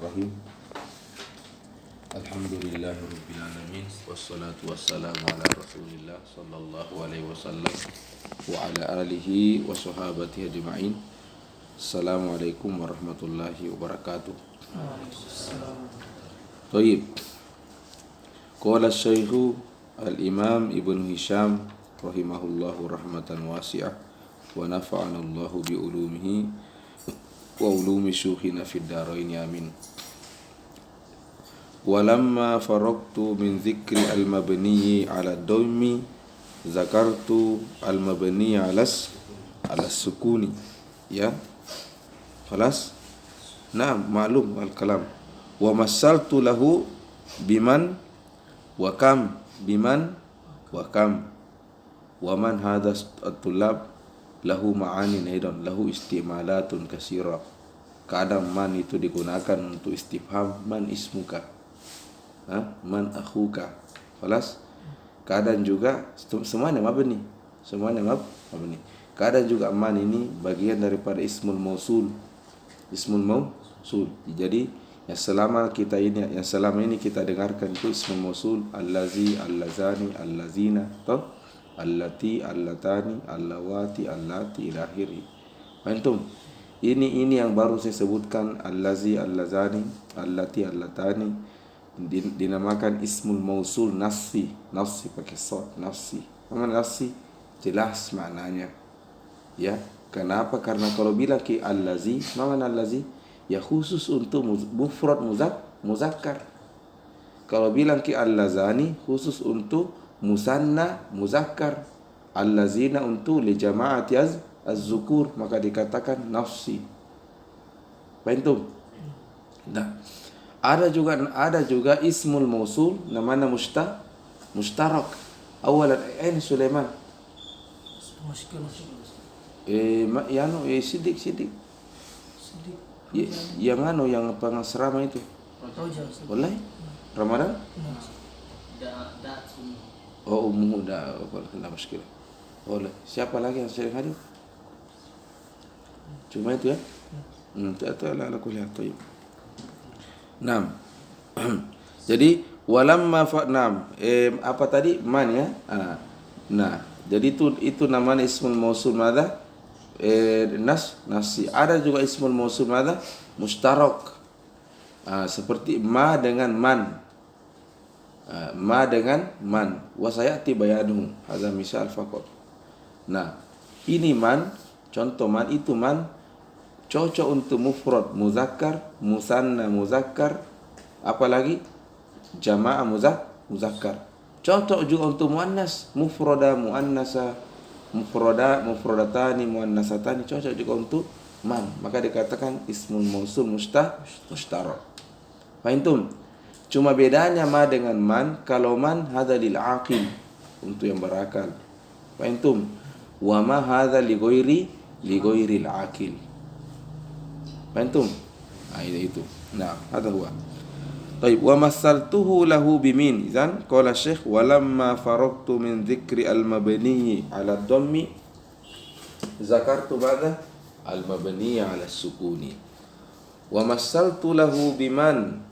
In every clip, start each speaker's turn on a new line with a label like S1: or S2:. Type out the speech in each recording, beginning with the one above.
S1: Bismillahirrahmanirrahim. Alhamdulillahirabbil alamin wassalatu wassalamu ala Rasulillah sallallahu alaihi wasallam wa ala alihi wa sahabatihi ajma'in. Assalamualaikum warahmatullahi wabarakatuh. Baik. Qala Syekh Al-Imam Ibnu Hisham rahimahullahu rahmatan wasi'ah wa nafa'ana Allahu bi ulumihi wa ulumi syukhina fid darain amin. Walamma faraqtu min dzikri al-mabni 'ala ad-dhammi zakartu al-mabni 'ala sukuni. Ya. Khalas? Nah, maklum al-kalam. Wa masaltu lahu biman wa kam biman wa kam wa man hadha at-tullab lahu ma'anin aidan lahu istimalatun katsira. Kadang man itu digunakan untuk istifham, man ismuka, man akhuka. Khalas. Kadang juga semuanya mabni, mabni. Kadang juga man ini bagian daripada ismul mausul. Jadi yang selama ini kita dengarkan itu ismul mausul, allazi, allazani, allazina, toh? Allati, allatani, allawati, allati ila akhiri. Antum, ini yang baru saya sebutkan, allazi, allazani, allati, allatani, dinamakan ismul mausul nafsi pakai sod, nafsi. Apa nafsi? Jelas maknanya. Ya, kenapa? Karena kalau bilang ki allazi, mana allazi? Ya khusus untuk mufrad muzakkar. Kalau bilang ki allazani khusus untuk musanna muzakkar, allazina untuk li jama'ati az-zukur, maka dikatakan nafsi. Paham? Nah, ada juga ismul mausul namanya mustarak. Awalan Sulaiman. Sidik. Yang pengasrama itu. Wallahi Ramadan? Oh, ummu dah, kena muskilah. Oleh siapa lagi yang sering hadir? Cuma itu ya. Tak ala kulli hal. Naam. Jadi walamma fa'nam apa tadi? Man ya. Nah, jadi itu namanya ismul mausul madza? Nafsi. Ada juga ismul mausul madza? Mustarak. Seperti ma dengan man. Ma dengan man, wa sayati bayanuhu, hadza misal faqat. Nah, ini man, contoh man itu man cocok untuk mufrad muzakkar, musanna muzakkar, apalagi jamaah muzakkar. Cocok juga untuk muannas, mufrada muannasa, mufradatani muannasatani, cocok juga untuk man. Maka dikatakan ismul mausul mustarak. Fahimtum? Cuma bedanya ma dengan man, kalau man hadza lil aqil, untuk yang berakal. Fahimtum? Wa ma hadza li ghairil aqil. Fahimtum? Itu. Nah, hadza huwa. Baik, wa masaltuhu lahu bimin. Idzan qala Syekh walamma faraqtu min dzikri al-mabni 'ala ad-dhammi zakartu madza al-mabni 'ala as-sukuni. Wa masaltu lahu biman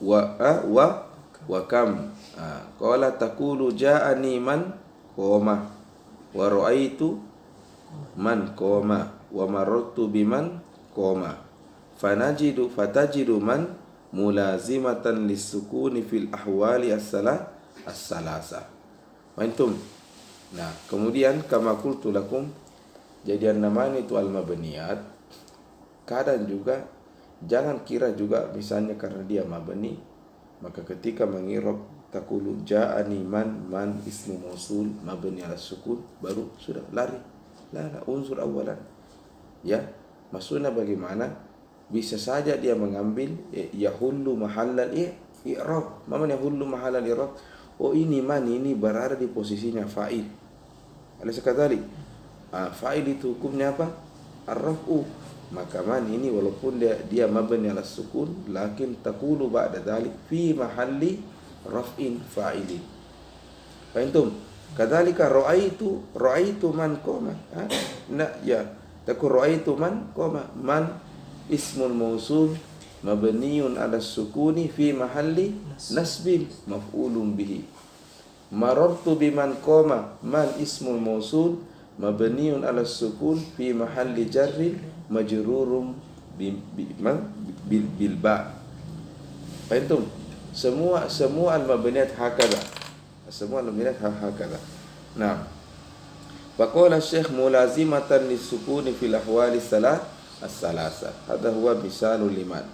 S1: wa kam. Qala taqulu ja'ani man qoma wa ra'aitu man qoma wa marartu biman qoma fatajidu man mulazimatan lisukuni fil ahwali as-salasa. Antum. Nah, kemudian kama qultu lakum, jadi namanya itu al-mabniyat. Kadang juga jangan kira juga misalnya karena dia mabni, maka ketika mengirab taqulu ja'ani man ismu mausul mabni ala sukun baru sudah lari. La unsur awalan. Ya, maksudnya bagaimana? Bisa saja dia mengambil yahullu mahallal i'rab. Mana yahullu mahallal i'rab? Oh, ini man ini berada di posisinya fa'il. Alaysa kadzalik? Fa'il itu hukumnya apa? Ar-raf'u. Maka man ini walaupun dia mabni ala sukun, lakin taqulu ba'da dzalik fi mahalli raf'in fa'ilin. Fahimtum? Kadzalika ra'aitu man qama. Nah, ya. Taqul ra'aitu man qama. Man ismul mausul mabniun ala sukuni fi mahalli nasbin maf'ulun bihi. Marartu biman qama, man ismul mausul mabniun ala sukun fi mahalli jarri majrurum bil ba. Fahimtum? Semua al-mabniyat hakadha. Semua al-mabniyat hakadha. Nah, faqala Syekh mulazimatan lisukuni fil ahwali as-salasa. Hadha huwa misalul liman.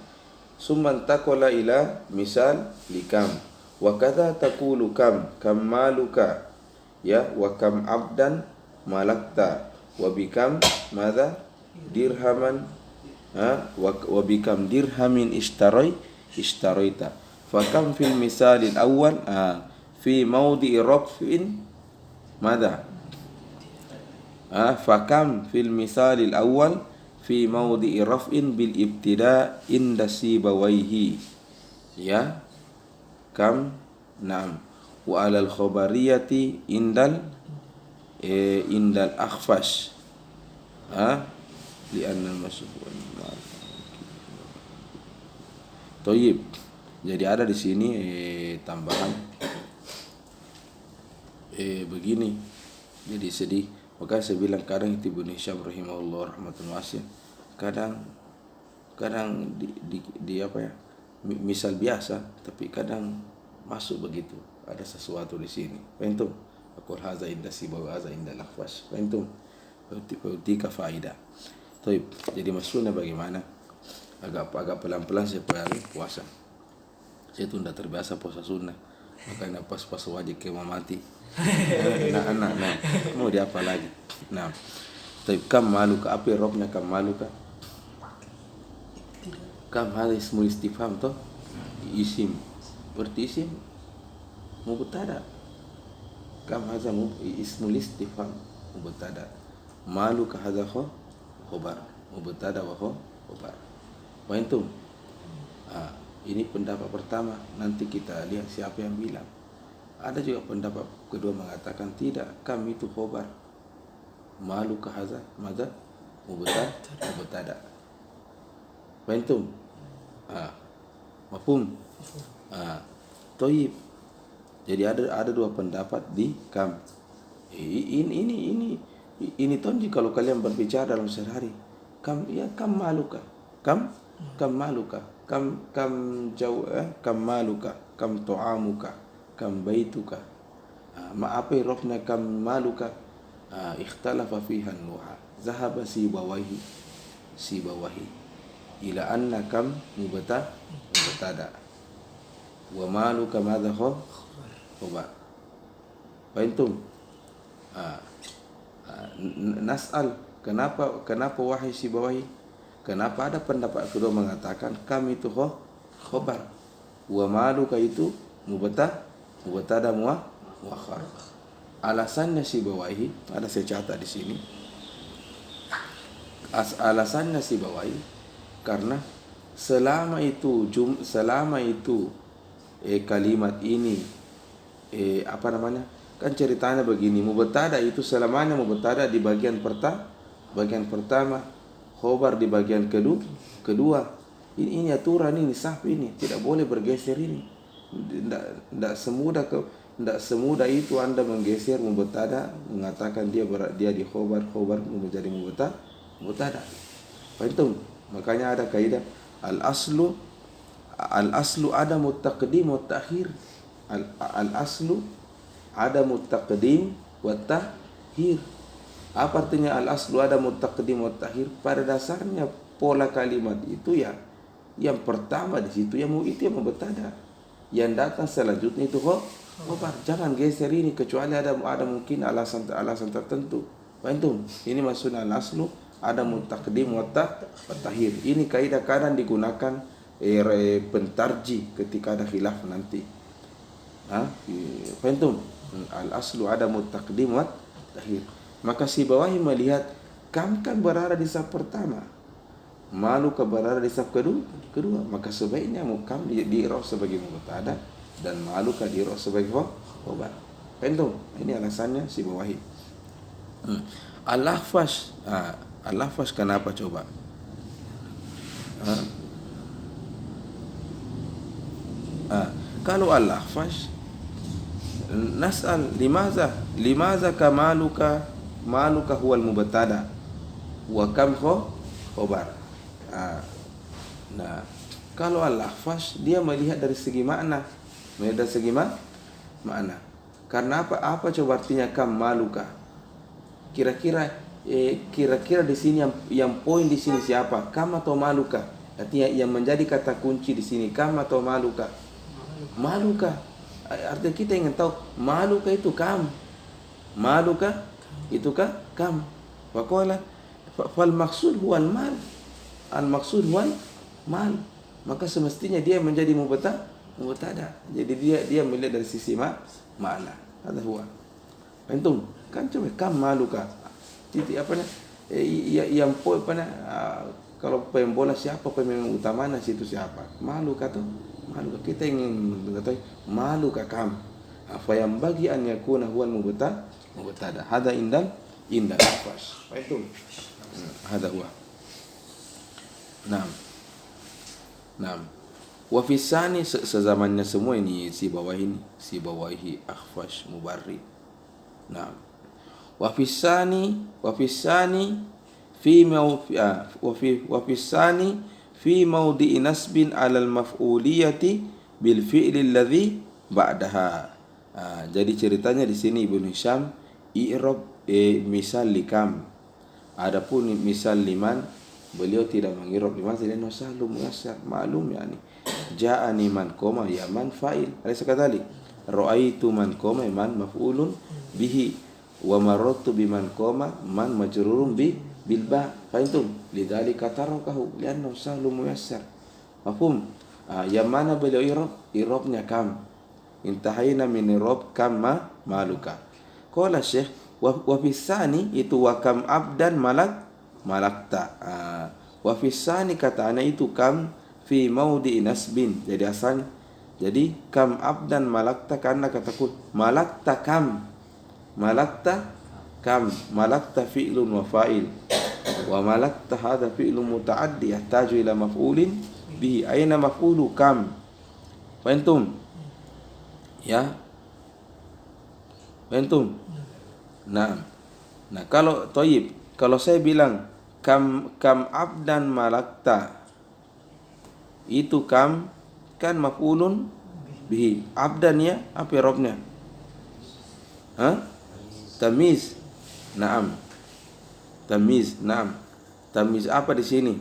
S1: Summa intaqala ila misal likam. Wa kadha taqulu kam maluka, ya, wa kam abdan malakta, wa bikam madza dirhaman, wa bikam dirhamin ishtaraita. Fa kam fil misalil awwal fi mawdi'i raf'in madza, fa kam fil misalil awwal fi mawdi'i raf'in bil ibtida' inda sibawaihi, ya, kam, na'am, wa alal khabariyati indal akhfash, li'anna al-masbuh Toyib. Jadi ada di sini tambahan begini. Jadi sedih. Maka saya bilang kadang itu Ibnu Hisham rahimahullah rahmatun wasi'ah, kadang di apa ya, misal biasa, tapi kadang masuk begitu. Ada sesuatu di sini. Fahimtum? Aqul hadza inda sibawi hadza inda al-akhfash. Fahimtum? Fautika faidah. Toyib. Jadi maksudnya bagaimana? Agak pelan-pelan saya puasa. Saya itu tidak terbiasa puasa sunnah. Makanya pas wajib kema mati. Nah, mau diapa lagi? Nah, tapi kam maluka, apa robnya kam maluka? Kam hal ismul istifham toh, isim, berarti isim mubtada. Kam hadza ismul istifham mubtada. Maluka hadza khabar mubtada wa khabar. Fahimtum? Ini pendapat pertama. Nanti kita lihat siapa yang bilang. Ada juga pendapat kedua mengatakan tidak, kam itu khobar, maluka hadza madza mubtada. Fahimtum? Mafhum? Toyib. Jadi ada dua pendapat di kam. Ini tonji kalau kalian berbicara dalam sehari. Kam, ya, kam maluka, kam maluka, kam maluka, kam tu'amuka, kam baituka. Ma'apai rofna kam maluka, ikhtalafa fiha nuha. Zahaba sibawahi ila anna kam mubtada wa maluka madha khabar. Fahimtum? Nas'al, kenapa wahai sibawahi? Kenapa ada pendapat kedua mengatakan kam itu khabar, wa maluka itu mubtada muakhar. Alasannya Sibawahi, ada saya catat di sini. Alasannya Sibawahi karena selama itu kalimat ini apa namanya? Kan ceritanya begini, mubtada itu selamanya mubtada di bagian pertama, khobar di bagian kedua. Ini aturan, ini sahab, ini tidak boleh bergeser ini. Tidak semudah itu Anda menggeser mubtada, mengatakan dia di khobar menjadi mubtada. Fahimtum? Makanya ada kaidah al-aslu adamu taqdim wa ta'khir. Al-aslu adamu taqdim wa ta'khir. Apa artinya al-aslu adamu taqdim wa ta'khir? Pada dasarnya pola kalimat itu ya, yang pertama di situ yang mubtada. Yang datang selanjutnya itu khobar. Jangan geser ini kecuali ada mungkin alasan tertentu. Fahimtum? Ini maksudnya al-aslu adamu taqdim wa ta'khir. Ini kaidah kadang digunakan pentarji ketika ada khilaf nanti. Fahimtum? Al-aslu adamu taqdim wa ta'khir. Maka Sibawahi melihat kam kan berada di saf pertama, maluka berada di saf kedua, maka sebaiknya kam di-i'rab sebagai mubtada dan maluka di-i'rab sebagai khabar. Fahimtum? Ini alasannya Sibawahi. Al-Akhfash kenapa coba? Kalau al-Akhfash nas'al limaza maluka huwal mubtada wa kam khobar. Nah, kalau al-Akhfash dia melihat dari segi makna, makna. Karena apa coba artinya kam maluka? Kira-kira di sini yang poin di sini siapa? Kam atau maluka? Artinya yang menjadi kata kunci di sini kam atau maluka? Maluka. Artinya kita ingin tahu maluka itu kam. Maluka itu kam. Faqala fal maksud huwal mal. Al maksud huwal mal. Maka semestinya dia menjadi mubtada. Jadi dia melihat dari sisi makna. Ada huwa. Antum kan coba kam maluka. Titik apa yang poin kalau pemain bola siapa pemain utamanya situ siapa? Maluka tuh. Maluka kita ingin mengetahui maluka kam. Apa yang bagi an yakuna huwal mubtada. Hada indal Akhfash. Itu. Hada huwa. Naam. Wa fi sani sezamannya semua ini si bawahi Akhfash Mubarrid. Naam. Wa fi sani fi mawdi'i nasbin 'alal maf'uliyati bil fi'li alladhi ba'daha. Jadi ceritanya di sini Ibnu Hisham i'rab misal likam. Adapun misal liman beliau tidak mengirab liman selain wasallu muyassar ma'lum yani. Ja'ani man koma ya man fa'il. Alaysa kadzalik? Ra'aitu man koma man maf'ulun bihi wa marartu biman koma man majrurun bil ba. Fahimtum? Lidzalika tarakahu li'annahu sahlu muyassar. Mafhum? Yang mana beliau irabnya kam. Intahayna min irab kam maluka. Qala Syekh wa fi sani itu wa kam abdan malakta. Wa fi sani katanya itu kam fi maudi nasbin. Jadi asalnya jadi kam abdan malakta karena kataku malakta kam. Malakta fi'lun wa fa'il. Wa malakta hadha fi'lun muta'addi yahtaju ila maf'ulin bihi. Aina maf'ulu kam? Fahimtum? Ya. Fahimtum? Nah, kalau saya bilang kam abdan malakta, itu kam kan maf'ulun bihi. Abdan ya apa i'rabnya? Tamiz. Naam. Tamiz apa di sini?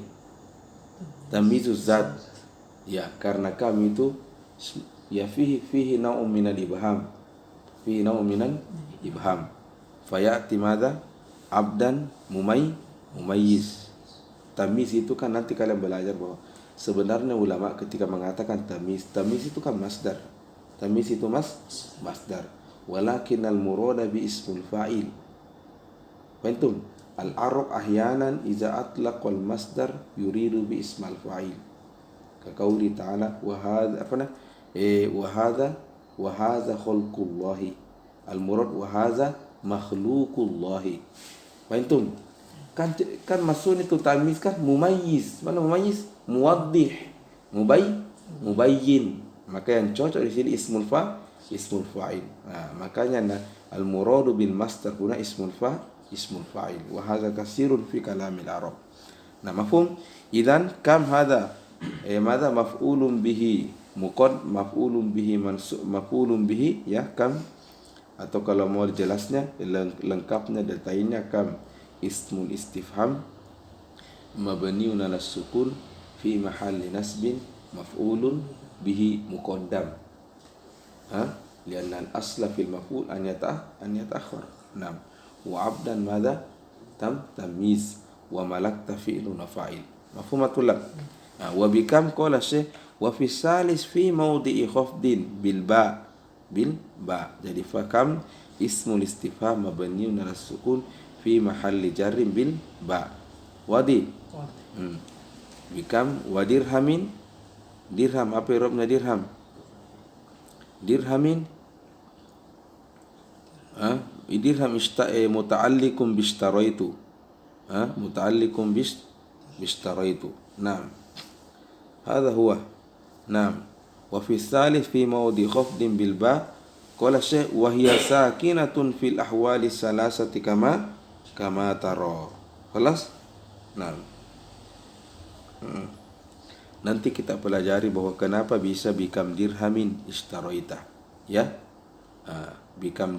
S1: Tamizuz zat. Ya, karena kam itu ya fihi nau'un minal ibham. Fayati madza? Abdan mumayyiz. Tamiz itu kan nanti kalian belajar bahwa sebenarnya ulama ketika mengatakan tamiz itu kan masdar. Tamiz itu masdar. Walakin al-murada bi ismul fa'il. Fahimtum? Al-Arab ahyanan iza atlaqal masdar yuridu bi ismal fa'il. Ka qauli ta'ala wa hadha khalqullahi. Al-murad wa hadha makhluqullahi. Fahimtum? Kan maksudnya itu tamiz kan mumayyiz. Mana mumayyiz? Muwaddih. Mubayyin. Maka yang cocok di sini ismul fa'il. Makanya al-muradu bil masdar huna ismul fa'il. Wa hadza kasirun fi kalamil Arab. Mafhum? Idzan kam hadza madza maf'ulun bihi maf'ulun bihi ya kam, atau kalau mau jelasnya lengkapnya detailnya kam ismul istifham mabniun 'ala sukun fi mahalli nasbin maf'ulun bihi muqaddam. Lianna al-asla fil maf'ul an yata'akhkhar. Wa 'abdan madza tamiz wa malakta fi'lun fa'il. Mafhumatul lak. Wa bikam qala syekh wa fi salis fi mawdi'i khafdin bil ba. Jadi fakam ismul istifham mabniun 'ala sukun fi mahalli jarrin bil ba. Wadi. Bikam wa dirhamin. Dirham apa i'rabnya dirham? Dirhamin dirham muta'alliqun bishtaraitu. Muta'alliqun bishtaraitu. Naam. Hadha huwa. Naam. Wa fi tsalits fi mawdi khafdin bil ba. Qala Syekh wa hiya sakinatun fil ahwali salasati kama tara. Khalas? Nah. Nanti kita pelajari bahwa kenapa bisa bikam dirhamin istaraita. Ya. Bikam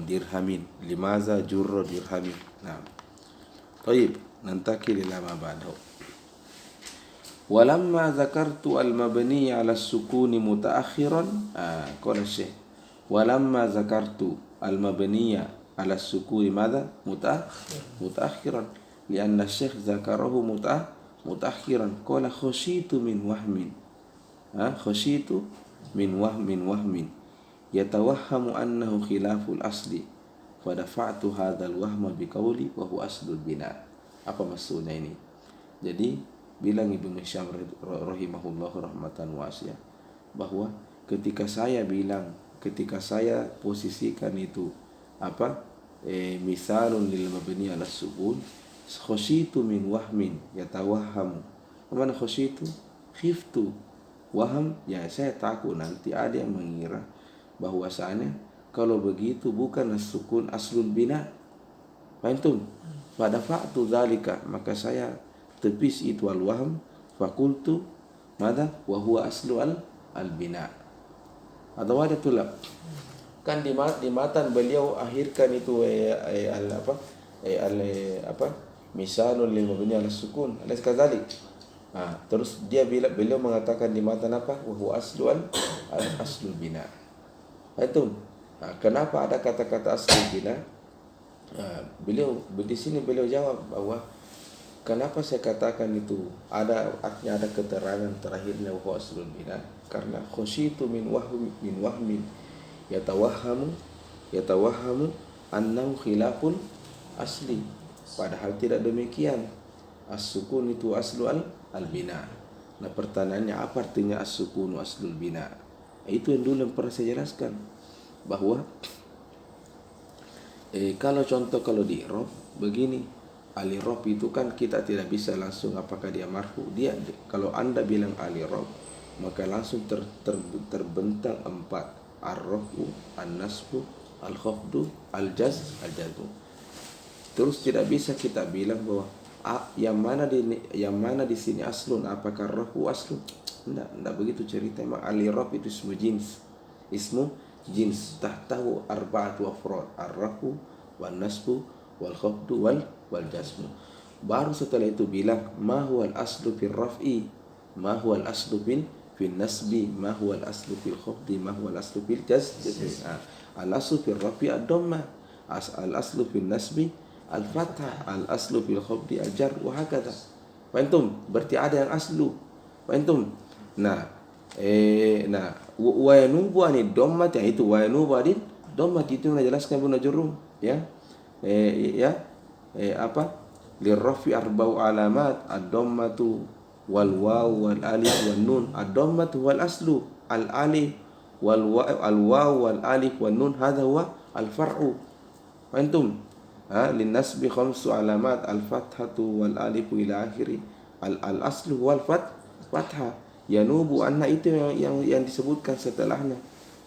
S1: dirhamin. Limaza jurra dirhamin. Nah. Baik, nantakil ila ma ba'dahu. Walamma zakartu al-mabni 'ala as-sukuni mutaakhiran, qala Syekh. Walamma zakartu al-mabni 'ala as-sukuni madza? Mutaakhiran. Lianna Syekh zakarahu mutaakhiran. Qala khasyitu min wahmin. Khasyitu min wahmin. Yatawahhamu annahu khilaful asli. Fadafa'tu hadzal wahma biqauli wa huwa aslul bina. Apa maksudnya ini? Jadi bilang Ibnu Hisham rahimahullah rahmatan wasi'ah bahwa ketika saya posisikan itu misalun lil mabni ala sukun, khasyitu min wahmin yatawahhamu. Mana khasyitu? Khiftu. Waham, ya saya takut nanti ada yang mengira bahwasanya kalau begitu bukan as-sukun aslul bina. Fahimtum? Fadafa'tu dzalika, maka saya tepis itu al-wahm, fakultu madza wa huwa aslu al-bina. Atau ada tulab. Kan di matan beliau akhirkan itu misalul lil mabni ala sukun. Alaysa kadzalik? Terus beliau mengatakan di matan apa? Wa huwa aslu aslul bina. Fahimtum? Kenapa ada kata-kata asli bina? Beliau di sini beliau jawab bahwa kenapa saya katakan itu artinya ada keterangan terakhirnya wa aslul bina, karena khasyitu min wahmin yatawahhamu annahu khilaful asli, padahal tidak demikian. As-sukun itu aslu al-bina. Nah, pertanyaannya apa artinya as-sukun aslul bina? Itu yang dulu yang pernah saya jelaskan bahwa kalau di i'rab begini, al-i'rab itu kan kita tidak bisa langsung apakah dia marfu. Kalau Anda bilang al-i'rab, maka langsung terbentang 4: ar-rafu, an-nasbu, al-khafdu, al-jazmu. Terus tidak bisa kita bilang bahwa yang mana di sini aslun, apakah rafu aslun? Tidak begitu cerita. Memang al-i'rab itu ismu jins tahtahu arba'atu afrad, ar-rafu wan nasbu wal khafdu wal jazmu. Baru setelah itu bilang ma huwal aslu fil raf'i, ma huwal aslu fil nasbi, ma huwal aslu fil khafdi, ma huwal aslu fil jazmi. Al-aslu fil raf'i ad-dhamma, al-aslu fil nasbi al-fathah, al-aslu fil khafdi al-jar, wa hakadha. Fahimtum? Berarti ada yang aslu. Fahimtum? Wa yanubu anid dhammati, itu wa yanubu anid dhammati itu menjelaskan Ibnu Jurrum lirrafi arba'u alamat, ad-dhammatu wal waw wal alif wan nun. Ad-dhammatu wal aslu, al alif wal waw wal alif wan nun hadha huwa al-far'u. Fahimtum? Lin nasbi khamsu alamat, al-fathatu wal alifu ila akhiri, al-aslu wal fathah. Yanubu anna itu yang disebutkan setelahnya.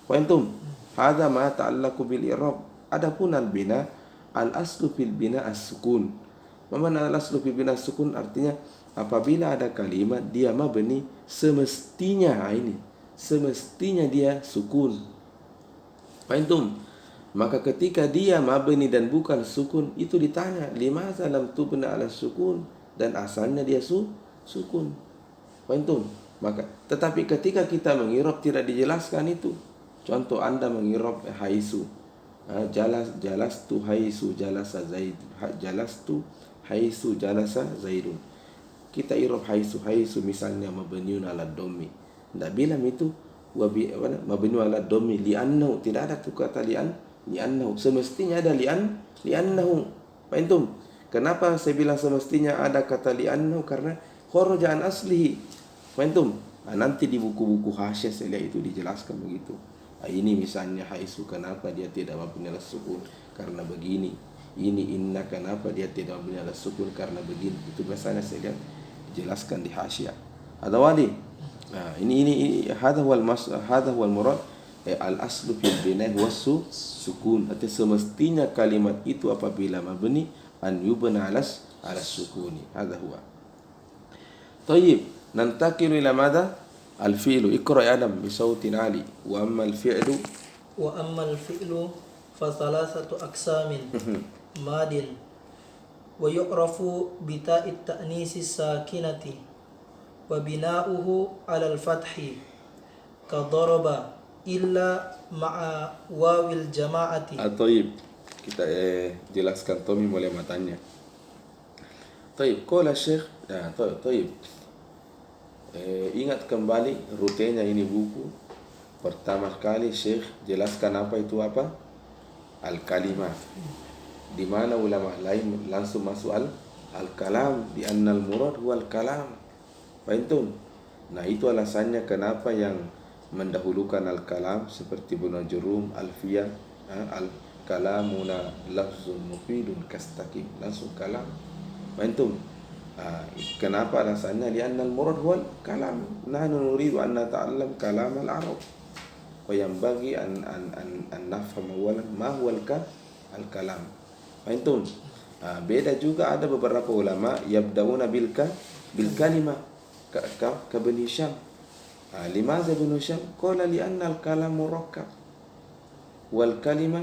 S1: Fahimtum? Hadza ma ta'allaqu bil i'rab. Adapun al-bina, al-aslu fil bina as-sukun. Mana al-aslu fil bina as-sukun? Artinya apabila ada kalimat dia mabni, semestinya dia sukun. Fahimtum? Maka ketika dia mabni dan bukan sukun, itu ditanya limaza lam tubna ala sukun, dan asalnya dia sukun. Fahimtum? Tetapi ketika kita mengirab tidak dijelaskan itu. Contoh Anda mengirab haisu, jalastu haisu jalasa zaid, jalastu haisu jalasa zaidun. Kita irab haisu misalnya mabniun ala dhammi. Tidak bilang itu mabniun ala dhammi li'annahu, tidak ada tu kata li'annahu. Semestinya ada li'annahu. Fahimtum? Kenapa saya bilang semestinya ada kata li'annahu? Karena kharaja an aslihi. Fahimtum? Nanti di buku-buku hasyiah saya lihat itu dijelaskan begitu. Ini misalnya haisu, kenapa dia tidak mabni ala sukun? Karena begini. Ini inna, kenapa dia tidak mabni ala sukun? Karena begini. Itu biasanya saya lihat dijelaskan di hasyiah. Ada wali? ini hadha huwal murad al aslu fil bina was sukun. Artinya semestinya kalimat itu apabila mabni an yubna alas sukuni. Hadha huwa. Tayyib, nantakilu ila madha? Al fi'lu. Iqra ya Adam bi sautin ali. Wa amma al fi'lu
S2: fa thalathatu aqsamin. Madin wa yu'rafu bi ta'it ta'nisi sakinati wa bina'uhu 'ala al-fathi ka daraba illa ma'a wawil jama'ati.
S1: Tayyib, kita jelaskan Tommy mulai matanya. Tayyib, qala Syekh. Tayyib. Ingat kembali rutenya ini buku. Pertama sekali Syekh jelaskan apa itu apa? Al-kalimah. Di mana ulama lain langsung masuk al-kalam, di annal murad huwa al-kalam. Fahimtum? Nah, itu alasannya kenapa yang mendahulukan al-kalam seperti Ibnu Jurum, Alfiyah, al-kalamuna lafzun mufidun kastaqim, langsung kalam. Fahimtum? Kenapa alasannya? Li'anna al-murad huwa al-kalam. Nahnu nuridu an nata'allam kalam al-arab. Wa yanbaghi an nafham awalan ma huwa al-kalam. Fahimtum? Beda juga ada beberapa ulama yabdauna bil kalimah ka Ibn Hisham. Limaza Ibn Hisham? Qala li'anna al-kalam murakkab wal kalima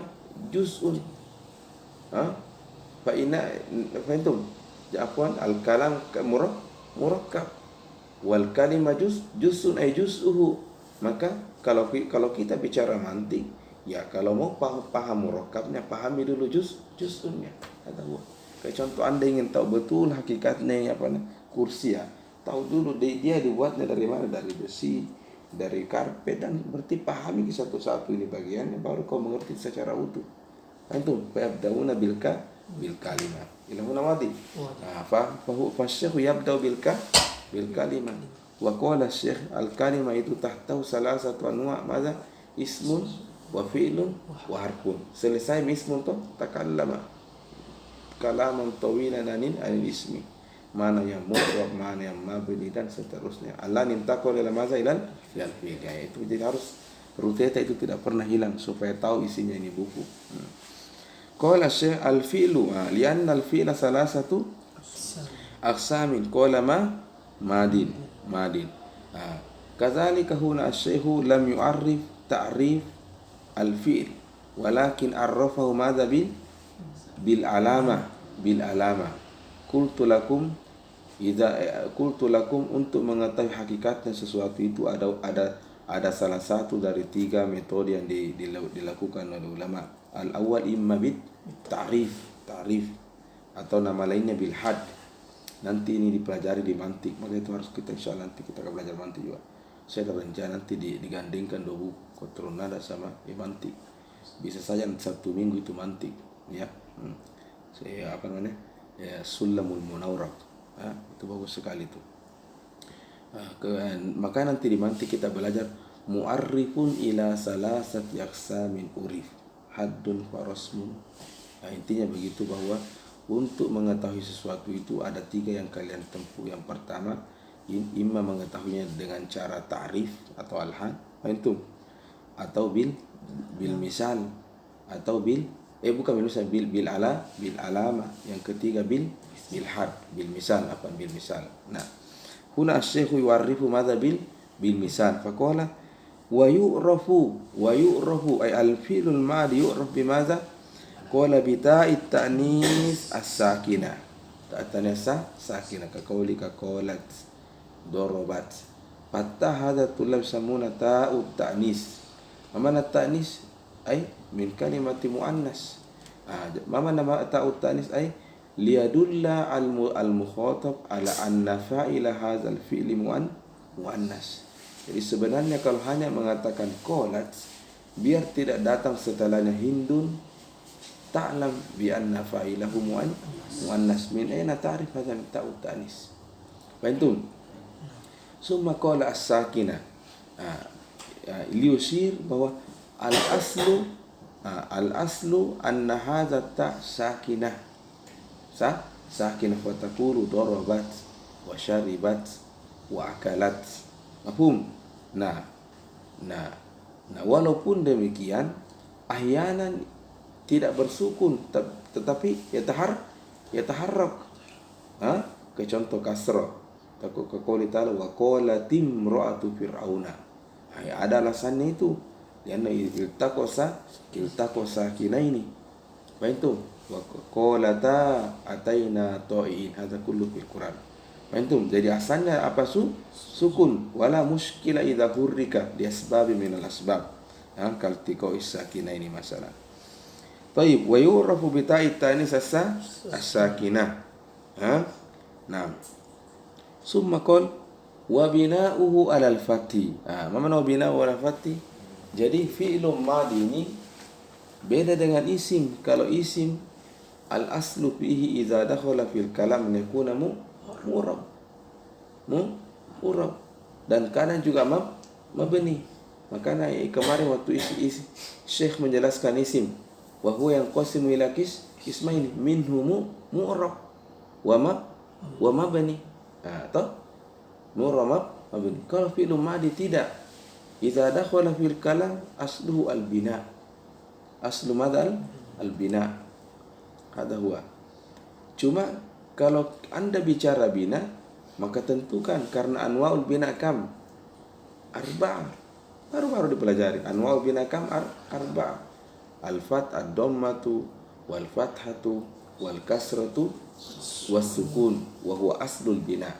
S1: juz'un. Fa inna fahimtum? Afwan, al-kalam murakkab wal kalima juz'un ay juz'uhu. Maka kalau kita bicara mantik, ya kalau mau paham murakkabnya, pahami dulu juz'unnya. Kayak contoh Anda ingin tahu betul hakikatnya apa kursi, ya tahu dulu dia dibuatnya dari mana, dari besi, dari karpet, dan berarti pahami satu-satu ini bagiannya, baru kau mengerti secara utuh. Antum yabdauna bil kalimah ilmu nawadi. Fa syekh yabda bil kalimah. Wa qala syekh al kalimah itu tahtahu salasatu anwa' madza ismun wa fi'lun wa harfun. Selesai ismun tu takallama kalaman tawilan anil ismi, mana yang mudhaf, mana yang mabni, dan seterusnya. Allah nintakul ila maza ilal fi'il. Itu jadi harus ruteta itu tidak pernah hilang supaya tahu isinya ini buku. Qala syekh al fi'lu li'anna al fi'la salasatu aqsamin. Qala madin. Kadzalika huna asy-syekhu lam yu'arrif ta'rif al fi'l walakin arrafahu madza bil alama. Qultu lakum untuk mengetahui hakikatnya sesuatu itu ada salah satu dari 3 metode yang dilakukan oleh ulama. Al-awwal imma bit ta'rif atau nama lainnya bil had. Nanti ini dipelajari di mantik, maka itu harus kita insyaallah nanti kita akan belajar mantik juga. Saya ada rencana nanti digandingkan 2 buku, Qatrun Nada sama mantik. Bisa saja satu minggu itu mantik, ya. Saya Sulamul Munawwarah. Itu bagus sekali itu. Maka nanti di mantik kita belajar mu'arrifun ila salasati aqsamin urif haddun farasmun. Intinya begitu, bahwa untuk mengetahui sesuatu itu ada 3 yang kalian tempuh. Yang pertama, imma mengetahuinya dengan cara ta'rif atau al-had, atau bil misal, atau bil alama. Yang ketiga bil had, bil misal. Nah, huna asy-syekhu yu'arrifu madza bil misal. Faqala wa yu'rafu ay al-fi'lul madi yu'raf bimadza? Qala bi ta'it ta'nis as-sakinah. Ta'tanis sakinah ka qaulika qalat darabat. Fatta hadha tulab samuna ta'ut ta'nis. Mana ta'nis? Ay min kalimati muannas. Mana ta'ut ta'nis? Ay liyadulla al-mukhatab ala anna fa'ila hadzal fi'li muannas. Jadi sebenarnya kalau hanya mengatakan qalat, biar tidak datang setelahnya hindun, ta'lam bi anna fa'ilahu muannas. Min aina ta'rif hadha ta'ut ta'nis? Fahimtum? Summa qala as-sakinah. Liusir bahwa al-aslu anna hadha ta' sakinah. Sakinah wa taqulu darabat wa syaribat wa akalat. Mafhum? Nah, nah, nah walaupun demikian ahyanan tidak bersukun tetapi yataharrak. Ke contoh kasrah. Takut ke qouli ta'ala wa qalat imra'atu fir'auna. Ada alasannya itu. Lianna iltaqo sakinaini. Fahimtum? Wa qalata ataina ta'iin. Hadza kullu fil Quran. Fahimtum? Jadi asalnya apa sukun wala muskila idza hurrika li asbabi min al asbab. Kal tiqo sakinaini masalah. Baik, wa yurafu bi ta'i ta'nis as-sakinah. Nah. Summa qol wa bina'uhu 'alal fathi. Apa makna bina'uhu 'alal fathi? Jadi fi'lun madhi ini beda dengan isim. Kalau isim al aslu fihi idza dakhala fil kalam yakuna mu'rab. Mu'rab. Dan kadang juga mabni. Makanya kemarin waktu Syekh menjelaskan isim wa huwa yanqasimu ila ismaini minhum mu'rab wa mabni. Atau mu'rab mabni. Kalau fi'il madhi tidak. Idza dakhala fil kalam asluhu al-bina. Aslu madal al-bina. Hadha huwa. Cuma kalau Anda bicara bina, maka tentukan karena anwa'ul bina kam arba'ah. Baru dipelajari. Anwa'ul bina kam arba'ah. Al-fath, ad-dhammatu, wal fathatu, wal kasratu, was sukun, wa huwa aslul bina.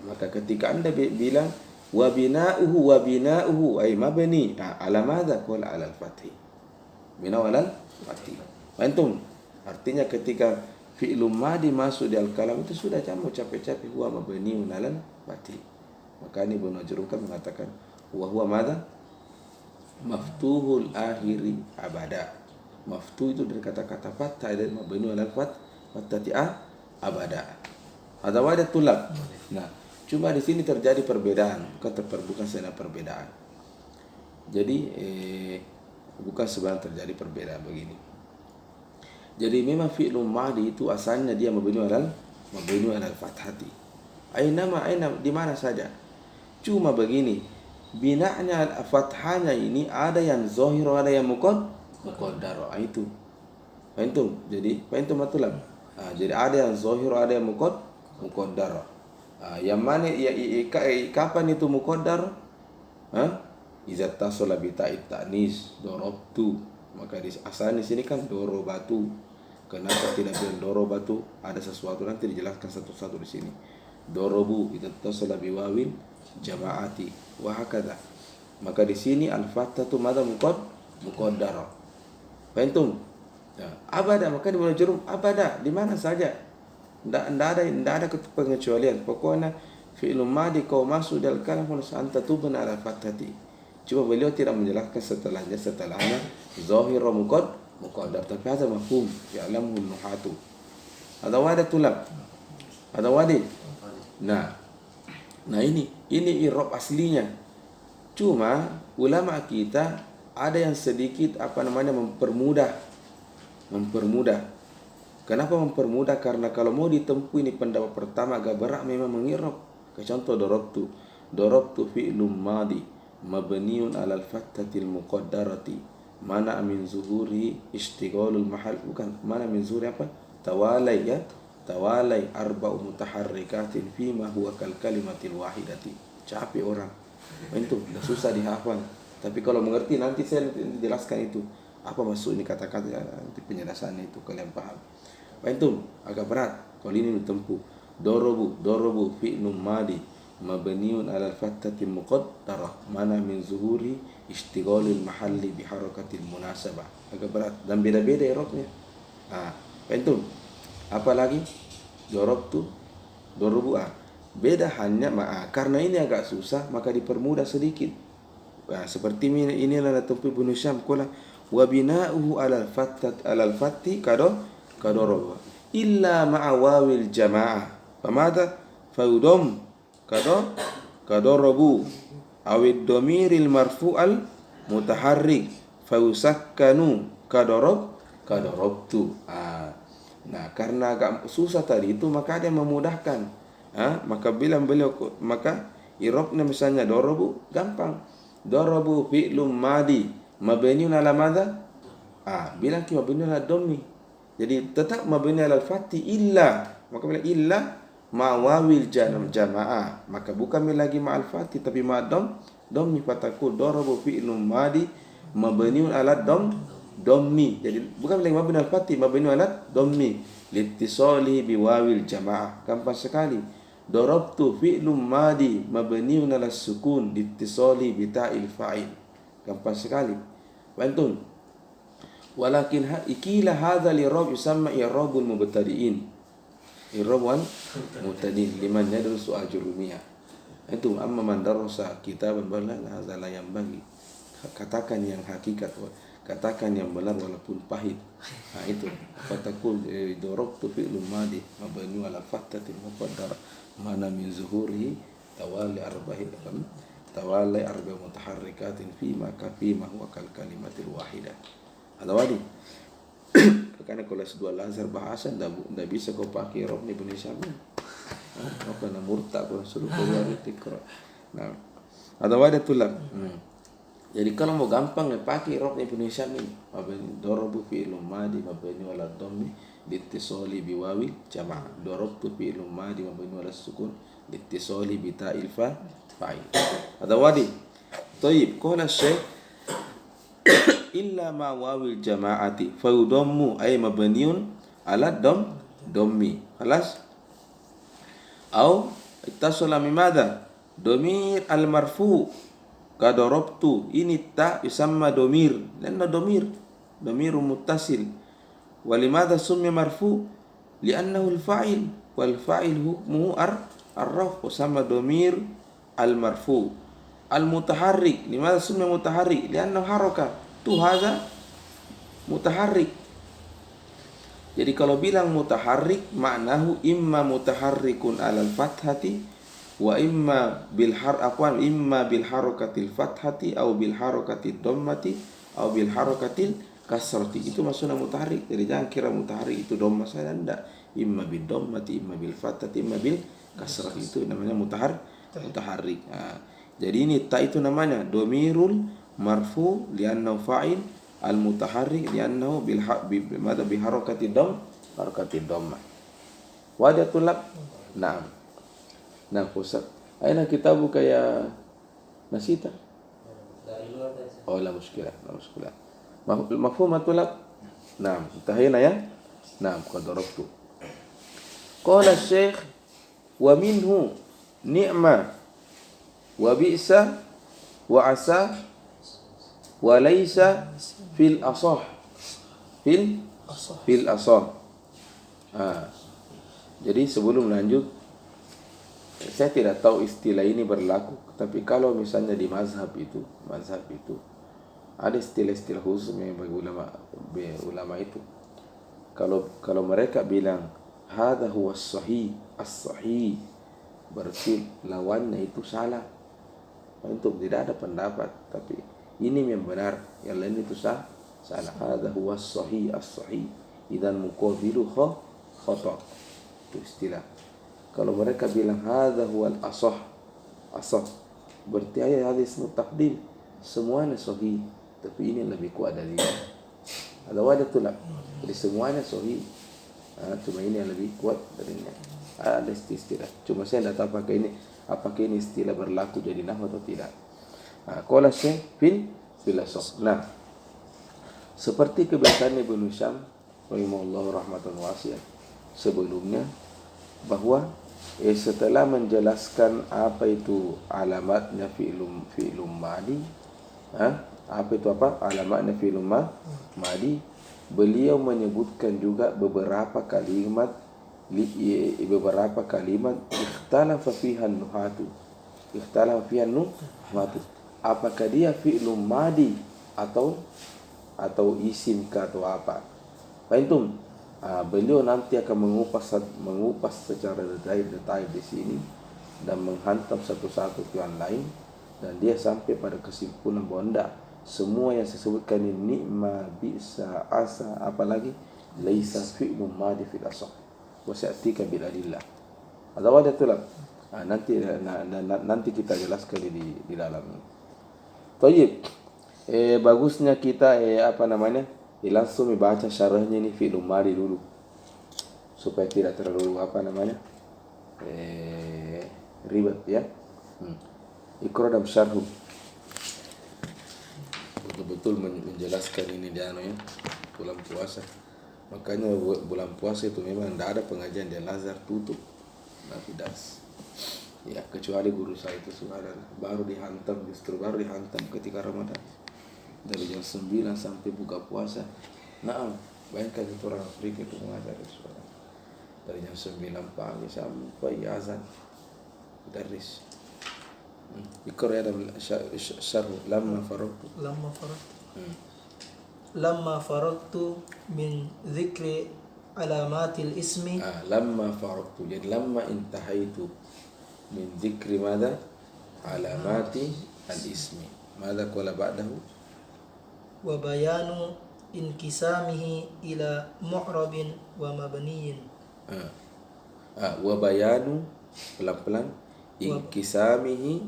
S1: Maka ketika Anda bilang wa bina'uhu ay mabni, ala madza? Qala ala al-fathi. Bina wal fathi. Antum, artinya ketika fi'lun madhi masuk di al-kalam itu sudah jamu capek-capek huwa mabniun alal fathi. Maka ini Ibnu Najrumkan mengatakan wa huwa madza? Maftuhul akhiri abada. Maftuh itu dari kata-kata fathah dan mabniun alal fathati abada. Ada wadah tulab. Nah, cuma di sini terjadi perbedaan, bukan sebenarnya perbedaan. Jadi bukan sebenarnya terjadi perbedaan begini. Jadi memang fi'lun madhi itu asalnya dia mabniun alal fathati. Aina di mana saja. Cuma begini, binanya fathanya ini ada yang zahir, ada yang muqaddar. Itu. Fahimtum? Jadi fahimtum matulab. Jadi ada yang zahir, ada yang muqaddar. Yang mana kapan itu muqaddar? Iza tasala bi ta'it ta'nis darabtu. Maka di asal di sini kan dorobatu. Kenapa tidak bilang dorobatu? Ada sesuatu nanti dijelaskan satu-satu di sini. Dorobu iza tasala bi wawil jama'ati wa hakadha. Maka di sini al-fathatu madza muqaddar. Fahimtum? Abada, maka di Najrum abada di mana saja. Tidak ada pengecualian. Pokoknya fi'il madhi kau masuk dalam kalam harus anta tubna ala fathati. Cuma beliau tidak menjelaskan setelahnya zahir wa muqaddar. Tapi ada mafhum ya'lamu nuhatu. Ada wadah tulab. Ada wadah. Nah ini i'rab aslinya. Cuma ulama kita ada yang sedikit mempermudah. Kenapa mempermudah? Karena kalau mau ditempuh ini pendapat pertama agak berat memang mengirab. Contoh darabtu fi'lun madhi mabniun 'alal fathatil muqaddarati mana min zuhuri ishtighalul mahal. Bukan mana min zuhuri apa? Tawalai arba'u mutaharrikatin fima huwa kal kalimatil wahidati. Capek orang. Itu susah dihafal. Tapi kalau mengerti nanti saya jelaskan itu. Apa maksud ini kata-kata, nanti penjelasannya itu kalian paham. Fahimtum? Agak berat kalau ini ditempuh. Dorobu fi'lun madhi mabniun 'alal fathatil muqaddarah mana min zuhuri ishtighalil mahalli bi harakatil munasabah. Agak berat dan beda-beda i'rabnya. Fahimtum? Apalagi dorobu beda hanya karena ini agak susah maka dipermudah sedikit. Seperti ini adalah tempuh Ibnu Syam qala wa bina'uhu 'alal fathi kadoroba illa ma'a wawil jama'ah famada faudom kadorobu awid domiril marfu'al mutaharrik fausakkanu kadorobtu. Nah karena agak susah tadi itu maka ada yang memudahkan. Maka Irobnya misalnya dorobu, gampang. Dorobu fi'lum madi mabniun ala madza? Bilang ki mabniun ala dhammi. Jadi tetap mabniun ala al-fathi illa. Maka bilang illa ma wawil jamaah. Maka bukan lagi ma al-fathi tapi ma dhammi, fatakul dorobu fi'lum madi mabniun ala dhammi. Jadi bukan lagi mabniun ala al-fathi, mabniun ala dhammi liittisali biwawil jamaah. Gampang sekali. Darabtu fi'lum madi mabniun ala sukun liittisali bi ta'il fa'il. Gampang sekali. Bantum. Walakin ikila hadza li'rab yusamma i'rabul mubtadi'in. I'rabul mubtadi'in liman yadrusu ajrumiyah. Itu amma man darasa kitaban balal hadza la yanbaghi. Katakan yang hakikat, katakan yang benar walaupun pahit. Itu fatakul darabtu fi'lum madi mabniun ala fathati muqaddar mana min zuhurihi tawali arba'i mutaharrikatin fima huwa kal kalimatil wahidah. Ada wadi. Karena kalau dua lazar bahasa ndak bisa kau pakai rob ni Ibnu Hisham. Apa na murta kau suruh keluar tikra. Nah, ada wadi tulak. Jadi kalau mau gampang pakai rob ni Ibnu Hisham ini. Darabu fi'lum madi mabni ala dhammi liittisali biwawi jamaah. Darabtu fi'lum madi mabni ala sukun liittisali bi ta'il fa'il. Ada wadi. Thayyib, qala Syekh illa ma wawil jama'ati fa yudammu ay mabniun ala dhammi. Khalas? Au ittasala min madza? Dhamir al-marfu ka darabtu ini ta yusamma dhamir. Lanna dhamirun muttasil. ولماذا سمي مرفوع؟ لأنه الفاعل والفاعل هو الرفع وسمى ضمير المرفوع. المتحرك لماذا سمي متحرك؟ لأنه حركة هذا متحرك. Jadi kalau bilang mutaharrik maknahu imma mutaharrikun alal fathati wa imma bil harakatil fathati au bil harakatid dhammati au bil harakatil kasrati. Itu maksudnya mutaharrik. Jadi jangan kira mutaharrik itu dhamma saja, enggak. Imma bil dhammati, imma bil fathati, imma bil kasrati. Itu namanya mutaharrik. Jadi ini ta itu namanya dhamirul marfu li'annahu fa'il, al mutaharrik li'annahu bil harakati dhamma. Wadatul lab. Naam. Nah, Ustaz. Aina kitabuka ya nasita? Oh, la mushkilah. Mafhum matulab. Naam, intahayna ya. Naam, qad darabtu. Qala Syekh wa minhu ni'ma wa bi'sa wa asa wa laysa fil asah. Fil asah. Jadi sebelum lanjut, saya tidak tahu istilah ini berlaku, tapi kalau misalnya di mazhab itu ada istilah-istilah khusus bagi ulama itu. Kalau mereka bilang hadza huwa as-sahih, berarti lawannya itu salah. Untuk tidak ada pendapat, tapi ini yang benar, yang lain itu salah. Hadza huwa as-sahih, idan muqabilu khata. Itu istilah. Kalau mereka bilang hadza huwa al-asah, berarti ayat hadis mutaqdim semuanya sahih. Tapi ini lebih kuat dari ini. Ada wadatul. Jadi semuanya sahih. Cuma ini yang lebih kuat dari ini. Ada istilah. Cuma saya tidak tahu apakah ini istilah berlaku jadi nahwu atau tidak. Qala Syekh fil asah. Nah, seperti kebiasaan Ibnu Hisham rahimahullah rahmatan wasi'ah sebelumnya, bahwa setelah menjelaskan apa itu alamatnya fi'lum madi, alamatnya fi'lum madi, beliau menyebutkan juga beberapa kalimat ikhtalafa fiha nuhatu. Apakah dia fi'lum madi atau isim atau apa? Fahimtum? Beliau nanti akan mengupas secara detail di sini dan menghantam satu-satu ke yang lain, dan dia sampai pada kesimpulan bahwa enggak, semua yang saya sebutkan ini ni'ma, bisa, asa, apalagi laisa fi'lum madi fil asah wa sa'tika bil adillah. Ada wadatul. Nanti kita jelaskan di dalam. Toyib. Bagusnya kita langsung membaca syarahnya ini fi'il madi dulu supaya tidak terlalu ribet ya. Iqra dan syarhu betul-betul menjelaskan ini dia ya bulan puasa. Makanya bulan puasa itu memang tidak ada pengajian di Al-Azhar, tutup nafidas. Ya kecuali guru saya itu baru dihantam ketika Ramadan dari jam 9 sampai buka puasa. Bayangkan itu orang Afrika itu mengajar saudara. Dari jam 9 pagi sampai azan daris. Ikra ya dalam syarh lamma faraqtu min dzikri alamatil ismi. Lamma faraqtu, jadi lamma intahaitu min dzikri madza alamati al ismi. Madza qala ba'dahu?
S2: Wa bayanu inkisamihi ila mu'rabin wa mabniyin.
S1: Wa bayanu pelan-pelan inkisamihi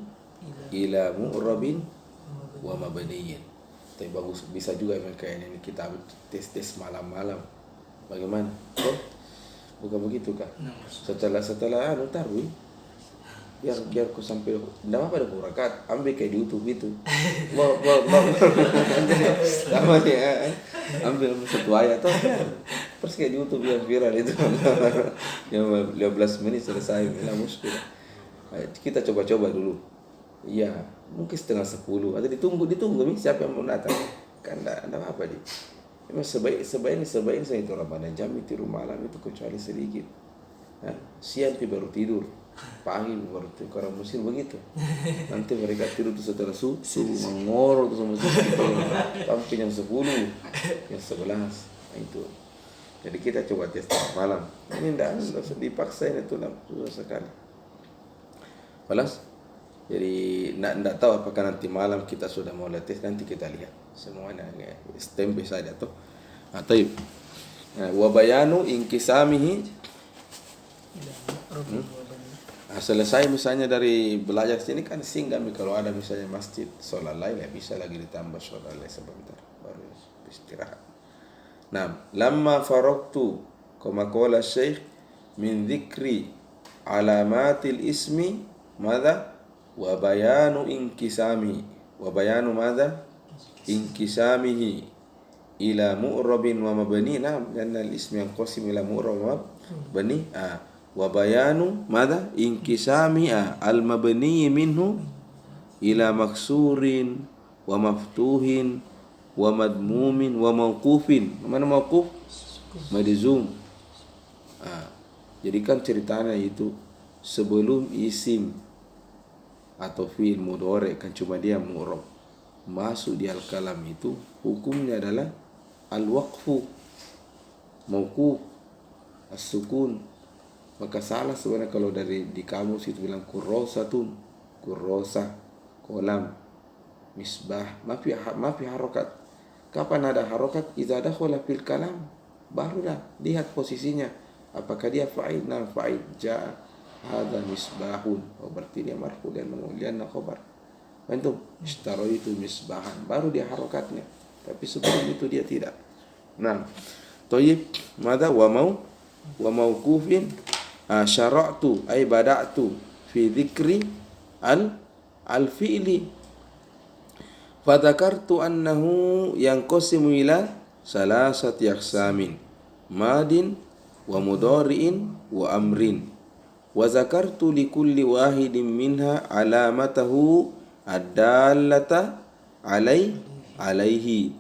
S1: ila mu'rabin wa mabniyin. Tapi bagus, bisa juga kayak ini kita tes malam-malam. Bagaimana? Bukan begitu kah? Setelah tarwih biar ku sampai enggak apa-apa dah rakaat, ambil kayak di YouTube itu. Sama ya. Ambil satu ayat tuh. Terus kayak di YouTube yang viral itu. Yang 15 menit selesai, enggak muskil. Kita coba-coba dulu. Iya, mungkin setengah 10 atau ditunggu nih siapa yang mau datang. Kan enggak apa-apa dia. Memang sebaiknya saya itu Ramadan jam itu malam itu kecuali sedikit. Siang baru tidur. Pagi baru tidur, orang Mesir begitu. Nanti mereka tidur tuh setelah subuh mengorok tuh sama sampai jam 10, jam 11 itu. Jadi kita coba tes malam. Ini enggak usah dipaksa itu susah sekali. Balas. Jadi enggak tahu apakah nanti malam kita sudah mau tes, nanti kita lihat. Semuanya stempel saja tuh. Atau wa bayanu inkisamihi. Selesai misalnya dari belajar sini kan singgah kalau ada misalnya masjid sholat lain ya bisa lagi ditambah sholat lain sebentar baru istirahat. Lamma faraqtu kama qala syekh min dzikri alamatil ismi madza wa bayanu inkisami wa bayanu madza inkisamihi ila mu'rabin wa mabni. Dan al-ism yang qasim ila mu'rab wa mabni. Wa bayanu madza inkisami al-mabni minhu ila maksurin wa maftuhin wa madmumin wa mauqufin. Mana mauquf? Madzum. Jadi kan ceritanya itu sebelum isim atau fi'il mudhari kan cuma dia mu'rab. Masuk di al-kalam itu hukumnya adalah al-waqfu, mauquf, as-sukun. Maka salah sebenarnya kalau di kamus itu bilang kurrosatun, kurrosa, kolam, misbah, mafi harokat. Kapan ada harokat? Idza dakhala fil kalam, barulah lihat posisinya. Apakah dia fa'il? Fa'il jaa hadza misbahun. Berarti dia marfu dan mengulian khabar. Antum ishtaraitu misbahan, baru dia harokatnya. Tapi sebelum itu dia tidak. Thayyib, madza wa mauqufin syara'tu ay bada'tu fi dzikri al-fi'li fadzakartu annahu yanqasimu ila salasati aqsamin madin wa mudhari'in wa amrin wa zakartu li kulli wahidin minha alamatahu ad-dallata alaihi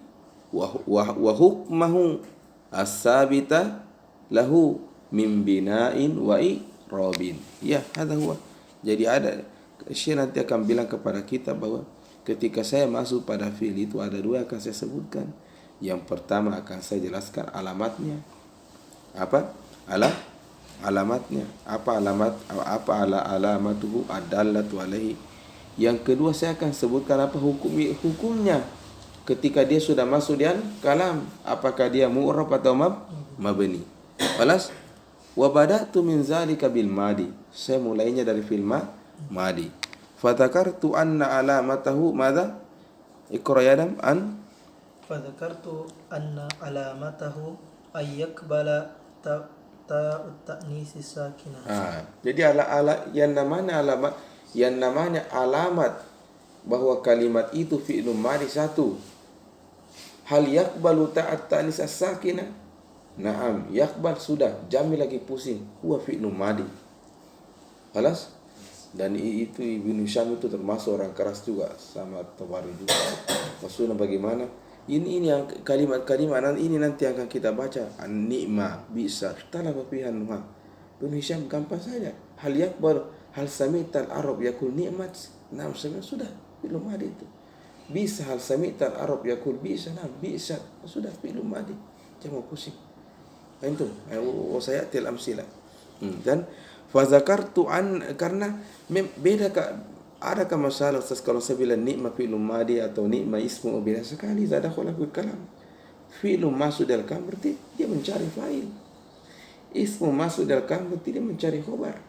S1: wa hukmahu as-sabita lahu min bina'in wa i'rabin. Ya, hadza huwa. Jadi ada Syekh nanti akan bilang kepada kita bahwa ketika saya masuk pada fi'il itu ada dua akan saya sebutkan. Yang pertama akan saya jelaskan alamatnya. Apa? Alamatnya. Apa alamatuhu ad-dallatu alaihi. Yang kedua saya akan sebutkan apa hukumnya. Ketika dia sudah masuk di kalam, apakah dia mu'rab atau mabni? Balas Wa bada'tu min zalika bil madi. Saya mulainya dari fi'il madi. Fadzakartu anna alamatahu madza? Iqra ya Adam an.
S2: Fadzakartu anna alamatahu ay yaqbala ta'ut ta'nis sakinah.
S1: Jadi yang namanya alamat bahwa kalimat itu fi'il madi satu. Hal yaqbalu ta'at ta'nis as-sakinah? Naam, yaqbal sudah, jami lagi pusing. Huwa fi'il madi. Alas? Dan itu Ibnu Syam itu termasuk orang keras juga sama Tabari juga. Maksudnya bagaimana? Ini yang kalimat-kalimat ini nanti akan kita baca. An-ni'ma, bisa, talaba fiha nuha. Ibnu Syam gampang saja. Hal yakbar, hal sami'tal Arab yakul ni'mat. Naam, sudah, fi'il madi itu. Bisa hal sami'tal Arab yakul bisa, naam, bisa. Sudah fi'il madi. Jangan pusing. Antum, saya til amsila. Dan fazakartu karena beda adakah masalah kalau saya bilang ni'ma fi'il madi atau ni'ma ismu beda sekali zada khalaqul kalam. Fi'il masuk dalam kalam berarti dia mencari fa'il. Ismu masuk dalam kalam berarti dia mencari khabar.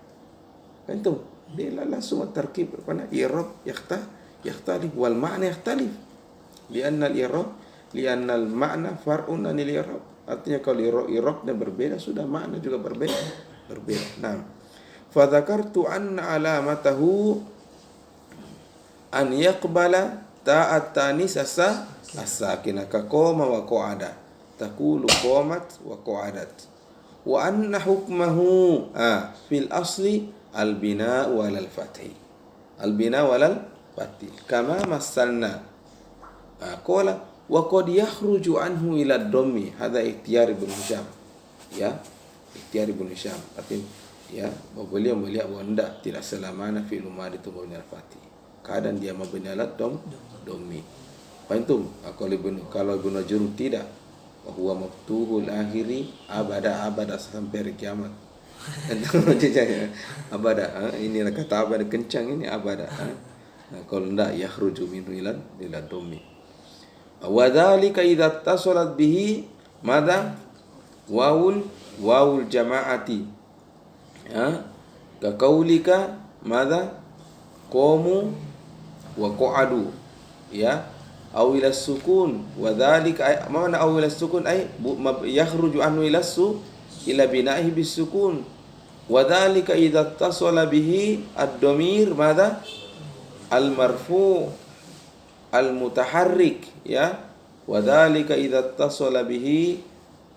S1: Antum, dia langsung terkib pada i'rab yakhtalif wal ma'na yakhtalif. Lianna al ma'na far'un anil i'rab. Artinya kalau i'rabnya berbeda sudah makna juga berbeda. Nah, fadzakartu anna alamatahu an yaqbala ta'at tanis as-sakinah ka qama wa qa'ada. Taqulu qamat wa qa'adat. Wa anna hukmahu fil asli al-bina wal fathi. Al-bina wal fathi. Kama masalna. Qala wa qad yakhruju anhu ila ad-dammi. Hadza ikhtiyar Ibnu Hisham. Ya, ikhtiyar Ibnu Hisham. Artinya ya, beliau melihat bahwa tidak selamanya fi'il madi itu mabni al-fathi. Kadang dia mabni al-dhammi. Fahimtum? Kalau Ibnu Jurud tidak, bahwa maftuhul akhiri abada sampai hari kiamat. Abada, ini kata abada kencang ini abada. Nah, kalau tidak yakhruju minhu ila dhammi. Wa dzalika idza tasalat bihi madza wawul jama'ati. Ya, ka qaulika madza qamu wa qa'adu. Ya, aw ila sukun wa dzalika mana aw ila sukun ay yakhruju anhu ila bina'ihi bis sukun. Wa dzalika idza tasala bihi ad-dhamir madza al marfu' al mutaharrik. Ya, wa dzalika idza tasala bihi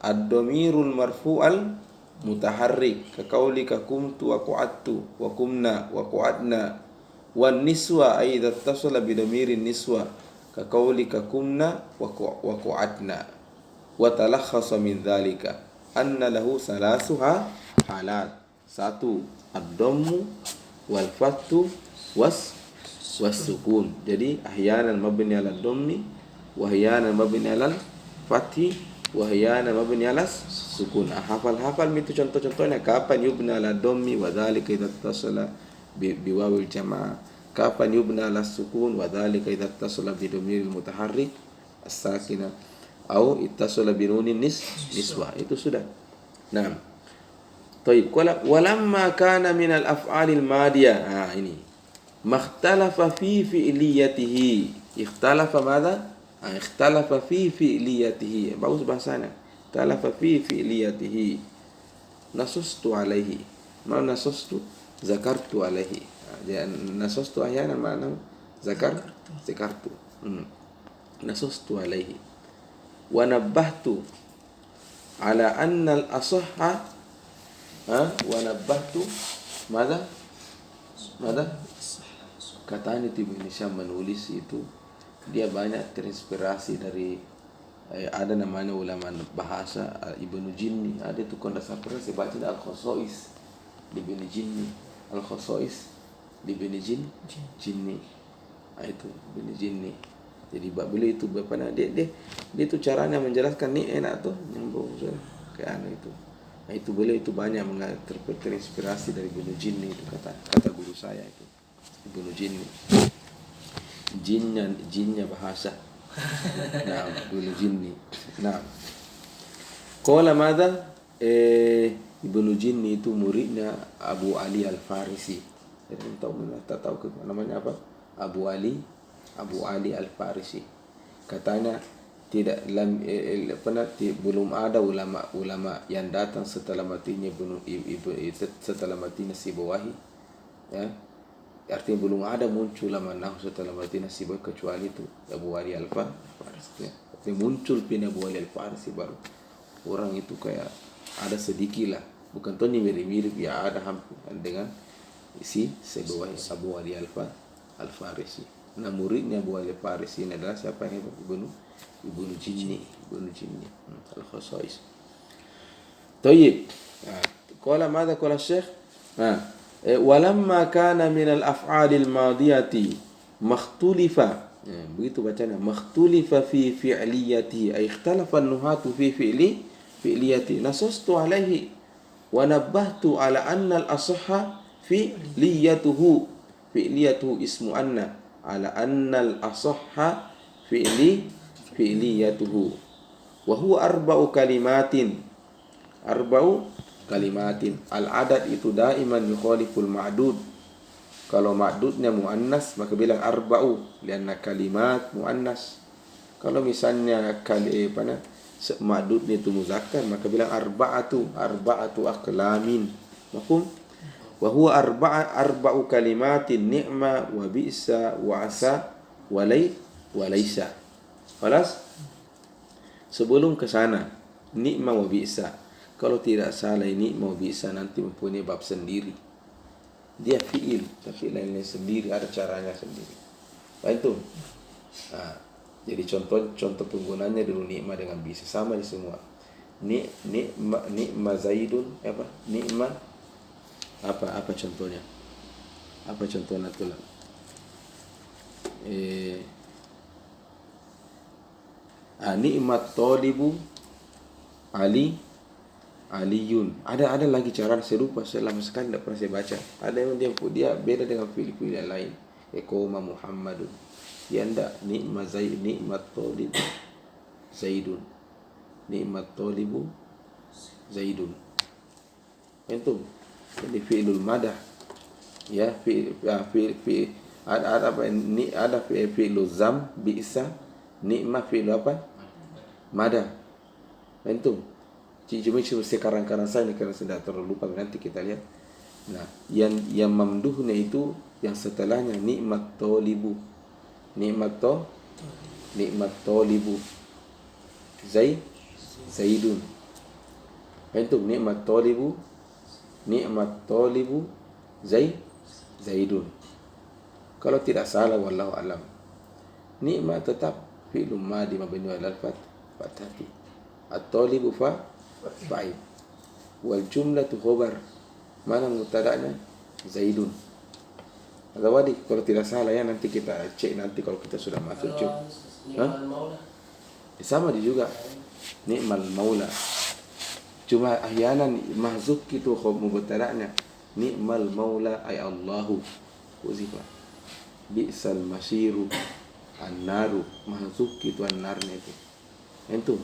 S1: ad-dhamirul marfu'al mutaharrik ka qaulika kumtu wa qa'adtu wa kumna wa qa'adna. Wan niswa idza tasala bi dhamirin niswa ka qaulika kumna wa qa'adna. Wa talakhasa min dzalika anna lahu salasuha halat. Satu, ad-dhammu wal fathu was sukun. Jadi ahyanan mabni ala dhammi wa ahyanan mabni ala fathi wa ahyanan mabni ala sukun. Hafal itu contoh-contohnya kapan yubna ala dhammi wa dzalika idza tasala bi wawil jamaah, kapan yubna ala sukun wa dzalika idza tasala bi dhamiril mutaharrik as-sakinah au ittasala bi nunin niswa. Itu sudah. Nah, طيب walamma kana min al-af'alil madiyah. Ini makhtalafa fi fi'liyatihi. Ikhtalafa madza? Ikhtalafa fi fi'liyatihi. Bagus bahasanya. Ikhtalafa fi fi'liyatihi. Nasustu alaihi. Mana nasustu? Zakartu alaihi. Nasustu ahyana mana? Zakartu. Nasustu alaihi. Wa nabbahtu ala anna al-asahha wa nabbahtu madza? Katanya Ibnu Hisham menulis itu dia banyak terinspirasi dari ada namanya ulama bahasa Ibnu Jinni. Ada itu kondasapura saya baca Al-Khosais di Ibnu Jinni. Al-Khosais di Ibnu Jinni. Itu Ibnu Jinni. Jadi beliau itu bagaimana dia itu caranya menjelaskan ni enak tuh nyambung kayak itu. Itu beliau itu banyak terinspirasi dari Ibnu Jinni itu kata guru saya itu. Ibnu Jinni. Jinnya bahasa. Nah, Ibnu Jinni. Nah. Qala madza? Ibnu Jinni itu muridnya Abu Ali Al-Farisi. Jadi tak tahu namanya apa? Abu Ali Al-Farisi. Katanya belum ada ulama yang datang setelah matinya setelah matinya Sibawahi, ya. Artinya belum ada muncul ulama nahwu setelah matinya Sibawahi kecuali itu Abu Ali Al-Farisi, ya. Artinya muncul pina Abu Ali Al-Farisi baru orang itu kayak ada sedikit lah, bukan tuh mirip-mirip, ya ada hampir dengan isi Sibawahi Abu Ali Al-Farisi. Nah, muridnya Abu Ali Al-Farisi ini adalah siapa yang Ibnu Jinni Al-Khasais. Tayyib. Qala madza qala Syekh? Walamma kana min al-af'ali al-madiyati makhtulifa. Begitu bacanya, makhtulifa fi fi'liyatihi, ay ikhtalafa an-nuhatu fi fi'liyatihi. Nasastu alaihi wa nabbahtu ala anna al-asahha fi'liyatuhu ismu anna, ala anna al-asahha fi'liyatuhu wa huwa arba'u kalimatin. Al-adad itu daiman yukhaliful ma'dud. Kalau ma'dudnya muannas maka bilang arba'u, lianna kalimat muannas. Kalau misalnya ma'dudnya itu muzakkar maka bilang arba'atu aqlamin. Mafhum? Wa huwa arba'u kalimatin, ni'ma wa bi'sa wa asa wa laysa. Kelas? Sebelum ke sana, ni'ma wa bi'sa. Kalau tidak salah ini mau bisa nanti mempunyai bab sendiri. Dia fi'il, tapi lainnya sendiri, ada caranya sendiri. Baik itu. Jadi contoh penggunaannya dulu ni'ma dengan bisa sama di semua. Ni'ma Zaidun apa? Ni'ma apa contohnya? Apa contohnya tuh? Ni'mat talibu Aliyun. Ada lagi cara serupa, selama sekali tidak pernah saya baca. Ada yang dia beda dengan fiil-fiil yang lain. Qoma Muhammadun. Dia enggak ni'mat talibu Zaidun. Ni'mat talibu Zaidun. Itu jadi fi'lul madah. Ya, ada apa? Ada fi'lul zam, bi'sa, ni'ma fi'il apa? Madah. Itu cuma sekarang saya ini karena sudah terlalu lupa, nanti kita lihat. Nah, yang mamduhnya itu yang setelahnya ni'mat talibu Zaidun. Itu ni'mat talibu Zaidun. Kalau tidak salah wallahu alam, ni'mat tetap fi'lun madi mabni alal fathati, at-talibu fa'il, wal jumlatu khabar. Mana mubtada'nya? Zaidun. Ada wadi, kalau tidak salah ya, nanti kita cek nanti kalau kita sudah masuk. Sama dia juga ni'mal maula. Cuma ahyanan mahzuf itu mubtada'nya. Ni'mal maula ay Allahu. Uzifa. Bi'sal masiru an-naru. Mahzuf itu an-narnya itu. Itu.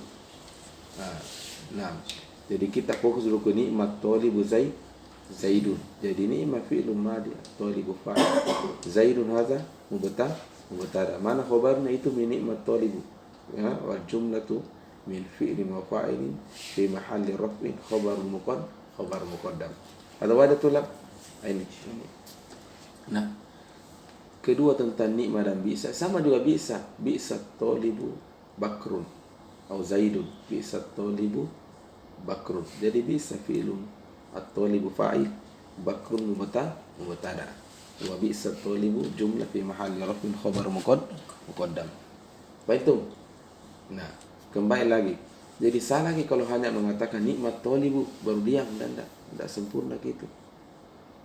S1: Nah, jadi kita fokus dulu ke ni'mat talibu Zaidun. Jadi ni'mat fi'lun madi, talibu fa'il. Zaidun hadza mubtada. Mana khabarnya itu min ni'mat talibu. Ya, wal jumlatu min fi'lin wa fa'ilin fi mahalli raf'in khabar muqaddam. Ada wadah tulab ini. Nah, kedua tentang ni'mat dan bisa, sama juga bisa talibu Bakrun atau Zaidun, bisa talibu Bakrun. Jadi bisa fi'lun at-talibu fa'il, Bakrun mubtada. Wa bisa talibu jumlah fi mahalli raf'in khabar muqaddam. Baik itu. Nah, kembali lagi. Jadi salah lagi kalau hanya mengatakan ni'mat talibu baru diam, dan tidak sempurna gitu.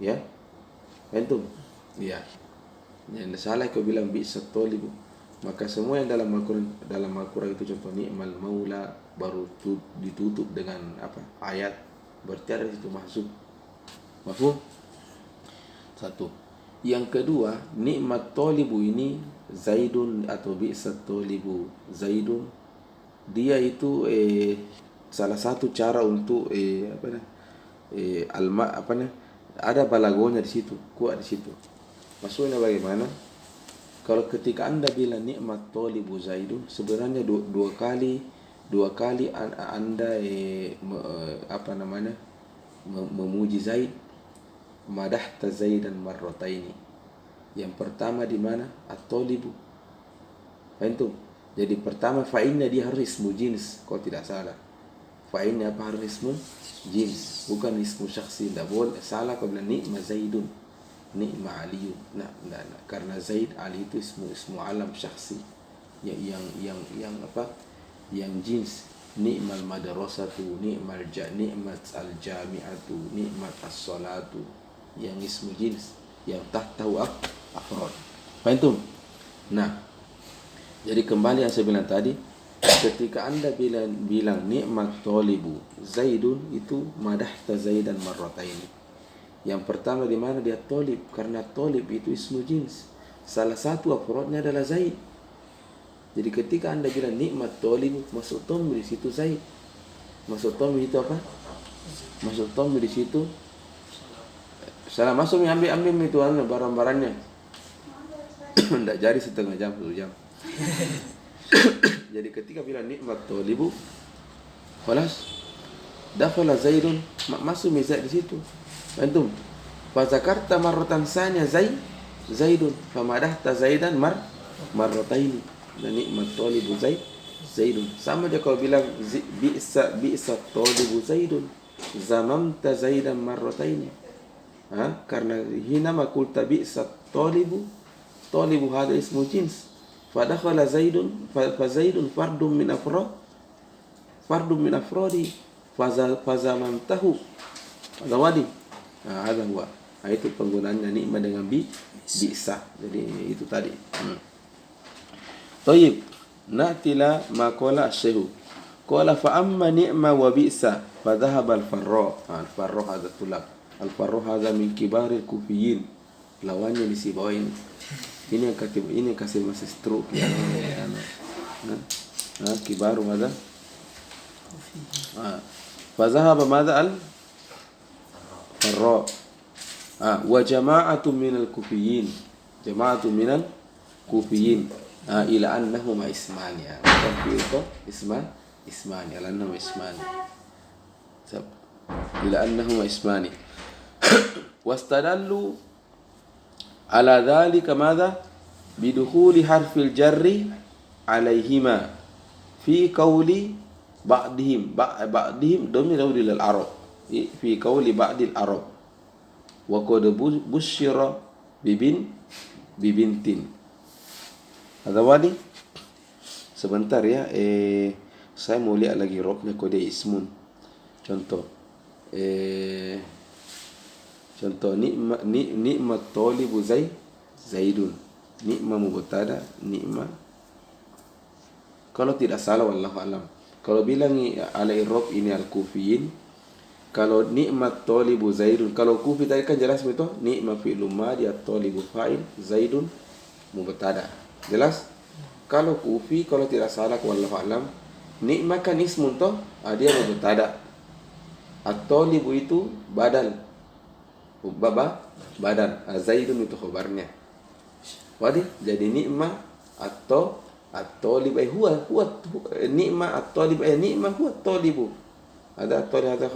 S1: Ya. Baik itu. Ya. Yang salah kalau bilang bisa talibu, maka semua yang dalam Al-Quran itu contoh ni'mal maula baru ditutup dengan apa? Ayat, berarti ada situ mahzuf. Mafhum? Satu. Yang kedua, ni'mat talibu ini Zaidun atau bi'sat talibu Zaidun, dia itu salah satu cara untuk ada balagonya di situ, kuat di situ. Maksudnya bagaimana? Kalau ketika Anda bilang nikmat tolibu Zaidun, sebenarnya dua kali Anda memuji Zaid, madahta Zaidan marrataini. Yang pertama di mana? At-tolibu. Faham? Jadi pertama fa'innya dia harus ismu jins, kalau tidak salah. Fa'innya apa? Harus ismu jins, bukan ismu syakhsi. Tidak boleh salah kalau bilang ni'ma Zaidun, ni'ma Aliyun. Nah, karena Zaid, Ali itu ismu alam syakhsi. Yang jins. Ni'mal madrasatu, ni'mat al-jami'atu, ni'mat as-salatu. Yang ismu jins, yang tahtahu afrod. Faham? Nah, jadi kembali yang saya bilang tadi, ketika Anda bilang nikmat tolibu Zaidun, itu madahta Zaidan marrataini. Yang pertama di mana dia tolib, karena tolib itu ismu jins. Salah satu afrodnya adalah Zaid. Jadi ketika Anda bilang nikmat tolibu, masuk tombi di situ Zaid. Masuk tombi itu apa? Masuk tombi di situ. Salah masuk ambil itu barang-barangnya. Tidak jadi setengah jam, 1 jam. Jadi ketika bilang nikmat tolibu, khalas dakhala Zaidun, masuk Zaid di situ. Antum fa zakarta marratan sanya Zaidun fa madahta Zaidan marrataini. Dan nikmat tolibu Zaidun. Sama dia kalau bilang bi'sa tolibu Zaidun, zamamta Zaidan marrataini. Karena hina ma qulta bi'sa tolibu hada ismu jins. Fadakhala Zaidun, fa Zaidun fardun min afrodi, fazamantahu. Ada wadi. Ada huwa. Itu penggunaannya nikmat dengan bi'sa. Jadi itu tadi. Tayyib. Na'tila ma qala asy-syekh. Qala fa amma ni'ma wa bi'sa fa dhahaba al-farra. Al-farra hadha tulab. Al-farra hadha min kibaril kufiyin. Lawannya di bawah ini. Ini yang kasih masih stroke ya. Kibaru madza? Fa dhahaba madza al-farra. Wa jama'atun minal kufiyin. Jama'atun minal kufiyin. Ila annahuma ismani. Bukan itu ismani. Ila annahuma ismani. Ila annahuma ismani. Wastadallu ala dhalika madha? Bidukhuli harfil jarri alaihima fi qawli ba'dihim domir lil arab. Fi qawli ba'dil arab. Wa qad busyira bibintin. Ada wadi? Sebentar ya, saya mau lihat lagi robnya kode ismun. Contoh nikmat tolibu Zaidun. Nikmat mubtada, nikmat. Kalau tidak salah wallahu alam. Kalau bilang ala irob ini al-kufiyin, kalau nikmat tolibu Zaidun, kalau kufi tadi kan jelas betul, nikmat fi'lun madhi, at-tolibu fa'il, Zaidun mubtada. Jelas? Kalau kufi, kalau tidak salah wallahu alam, nikmat kan ismun toh, dia mubtada. At-tolibu itu badal. Badan. Zaidun itu khabarnya. Wadi? Jadi nikmat atau at-tolib huwa nikmat at-tolib nikmat huwa at-tolibu. Ada at-tolib ada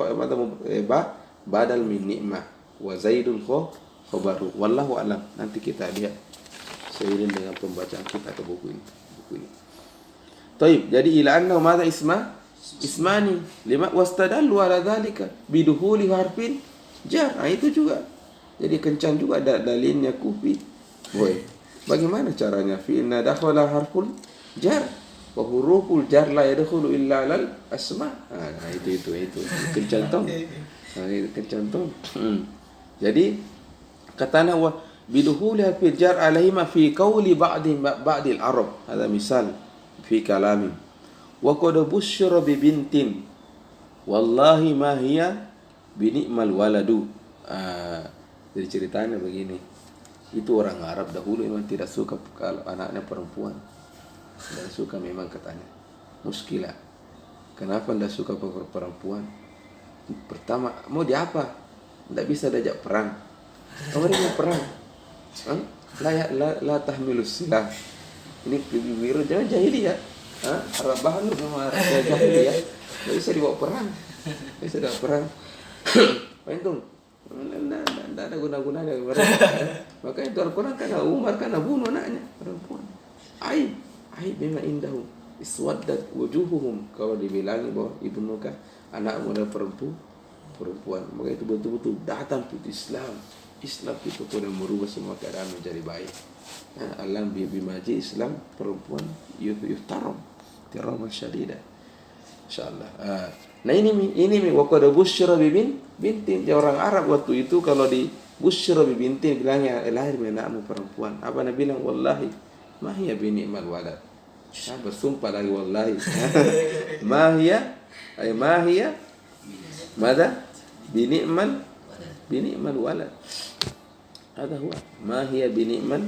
S1: badal min nikmat wa Zaidun khabaru. Wallahu alam. Nanti kita lihat seiring dengan pembacaan kita ke buku ini. Taib. Jadi ila annahu madza ismani lima wastadallu ala dzalika bidukhuli harfin jar. Itu juga. Jadi kencang juga dalilnya kufi. Boy. Bagaimana caranya? Fi inna dakhala harful jar wa huruful jar la yadkhulu illa alal asma. Itu kencang tong. Itu kencang tong. Jadi katana wa bidukhuli harfil jar alaihima fi qawli ba'dil arab. Ada misal fi kalamin. Wa qad busyira bi bintin. Wallahi ma hiya bini'mal waladu. Jadi ceritanya begini. Itu orang Arab dahulu memang tidak suka kalau anaknya perempuan. Tidak suka memang katanya. Muskilah. Kenapa tidak suka perempuan? Pertama, mau di apa? Tidak bisa diajak perang. Kamu mau perang? La tahmilus silah. Ini biru jangan jahiliyah. Arab bahan sama Arab jahiliyah. Tidak bisa dibawa perang. Tidak bisa dibawa perang. Itu tidak ada guna-gunanya. Makanya itu Al-Quran karena Umar karena bunuh anaknya perempuan. Aib memang indahum. Iswaddat wujuhuhum. Kalau dibilangi bahwa ibnuka anakmu adalah perempuan. Maka itu betul-betul datang ke Islam itu pun yang merubah semua keadaan menjadi baik. Alam bimaji Islam perempuan yuftaram tiraman syadida. Insyaallah. Nah ini waktu ada busyra bintin orang Arab waktu itu kalau di busyra bintin bilangnya lahir anakmu perempuan. Apa Nabi bilang wallahi ma hiya bi ni'mal walad. Bersumpah lagi wallahi. Ma hiya mada bi ni'mal walad. Ada huwa ma hiya bi ni'mal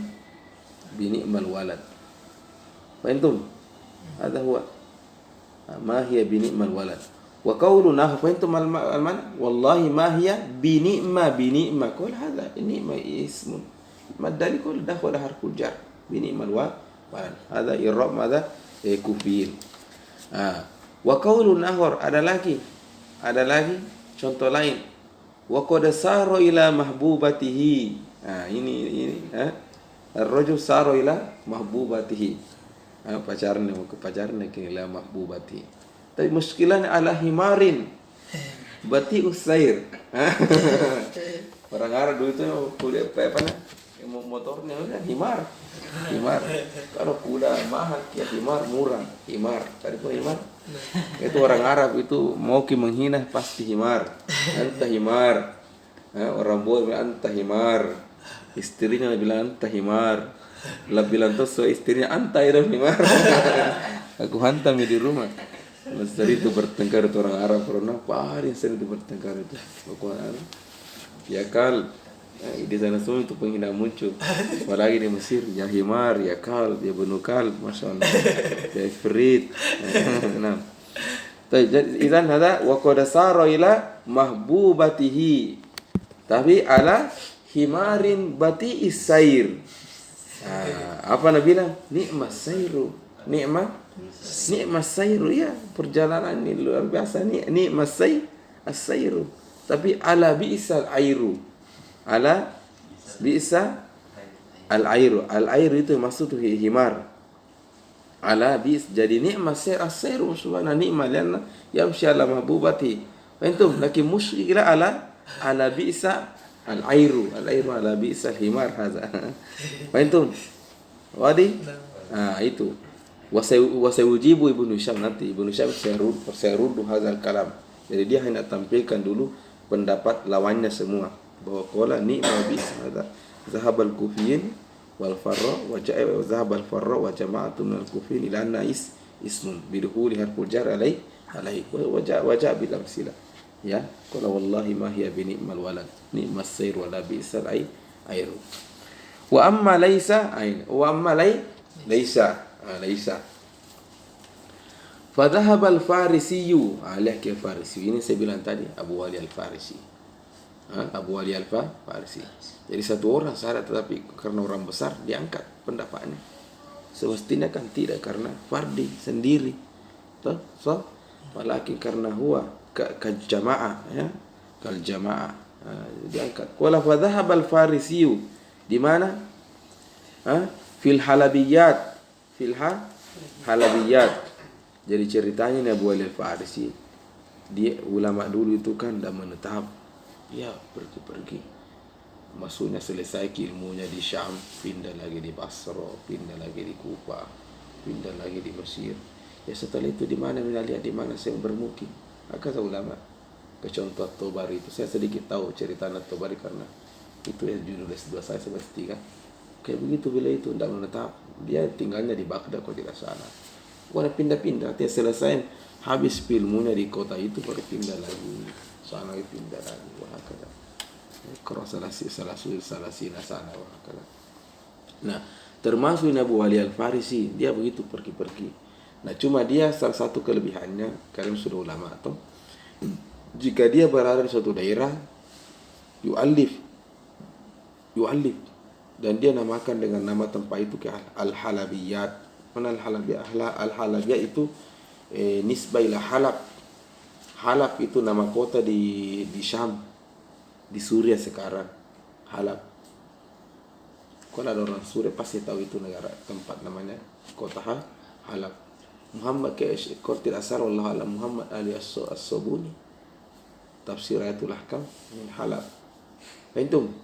S1: walad. Fahimtum? Ada huwa ma hiya bi ni'mal walad. Wa qawluna fahimtum al-man wallahi ma hiya bi ni'ma qul hadha ni'ma ismun madali qul dakhala harful jar bi ni'mal walad. Hadha i'rab madha kufil. Wa qawlun akhar ada lagi contoh lain. Wa qad sara ila mahbubatihi. Ini ar-rajul sara ila mahbubatihi. Pacarnya mau ke pacarnya ke ila mahbubatihi. Tapi muskilahnya ala himarin bati usair. Orang Arab dulu itu kuliah apa nah? Motornya kan himar. Kalau kuda mahal ya himar murah. Himar. Tadi pun himar. Itu orang Arab itu mau menghina pasti himar. Anta himar. Orang Boer bilang anta himar. Istrinya bilang anta himar. Lah bilang tuh istrinya anta himar. Aku hantam di rumah. Sering itu bertengkar itu orang Arab karena paling sering itu bertengkar itu. Ya kal di sana semua itu penghina muncul. Apalagi di Mesir ya himar, ya kal, ya benukal, masya Allah, ya ifrit. Nah, idan ada wa qad sara ila mahbubatihi. Tapi ala himarin bati isair. Apa Nabi bilang? Nikmas sairu ya, perjalanan ini luar biasa. Nikmas sairu. Tapi ala bi'sal airu. Ala bi'sa al-airu. Al-airu itu maksud himar. Ala bis jadi nikmat as-sairu subhana nikmat lianna yamshi ala mahbubati. Antum laki musykila ala bi'sa al-airu. Al-airu ala bi'sa al-himar hadza. Antum wadi itu wasayujibu Ibnu Hisham nanti Ibnu Hisham saya rudu hadzal kalam. Jadi dia hanya tampilkan dulu pendapat lawannya semua bahwa qala ni'ma bis hadza zahabal kufiyin wal farra wa zahabal farra wa jama'atun al kufiyin ila anna ismun biduhuli harful jar alai wa bil amsila ya qala wallahi ma hiya bi ni'mal walad ni'mas sayr wa la bi'sal ayru wa amma laysa Fadhahab al-Farisiyu alaihi Farisi. Ini saya bilang tadi Abu Wali al-Farisi. Abu Wali al-Farisi. Jadi satu orang syarat tetapi karena orang besar diangkat pendapatnya. Semestinya kan tidak karena fardi sendiri. So, walakin karena huwa kal jamaah ya. Kal jamaah diangkat. Qala fadhahab al-Farisiyu di mana? Fil halabiyat. Jadi ceritanya nih Abu Wali al-Farisi, dia ulama dulu itu kan dah menetap, ya pergi-pergi, maksudnya selesai ilmunya di Syam, pindah lagi di Basra, pindah lagi di Kufa, pindah lagi di Mesir. Ya setelah itu di mana lihat di mana saya bermukim. Kata ulama, kecontoh At-Tabari itu saya sedikit tahu cerita At-Tabari karena itu ya judul S2 saya semester 3. Kayak begitu bila itu tidak menetap, dia tinggalnya di Baghdad kalau tidak salah. Orang pindah-pindah, dia selesai habis ilmunya di kota itu baru pindah lagi, sana pindah lagi, wah kada. Keras salah sina sana, wah kada. Nah, termasuk Abu Wali al-Farisi, dia begitu pergi-pergi. Nah, cuma dia salah satu kelebihannya, kalian sudah ulama atau jika dia berada di suatu daerah, yu'allif, dan dia namakan dengan nama tempat itu ke Al-Halabiyat. Mana Al-Halabiyat? Al-Halabiyat itu nisbah ila Halab. Halab itu nama kota di Syam, di Suriah sekarang. Halab. Kalau ada orang Suriah pasti tahu itu negara, tempat namanya kota Halab. Muhammad kalau tidak salah Allah alam Muhammad Ali As-Sabuni tafsir Ayatul Ahkam min Halab. Faham?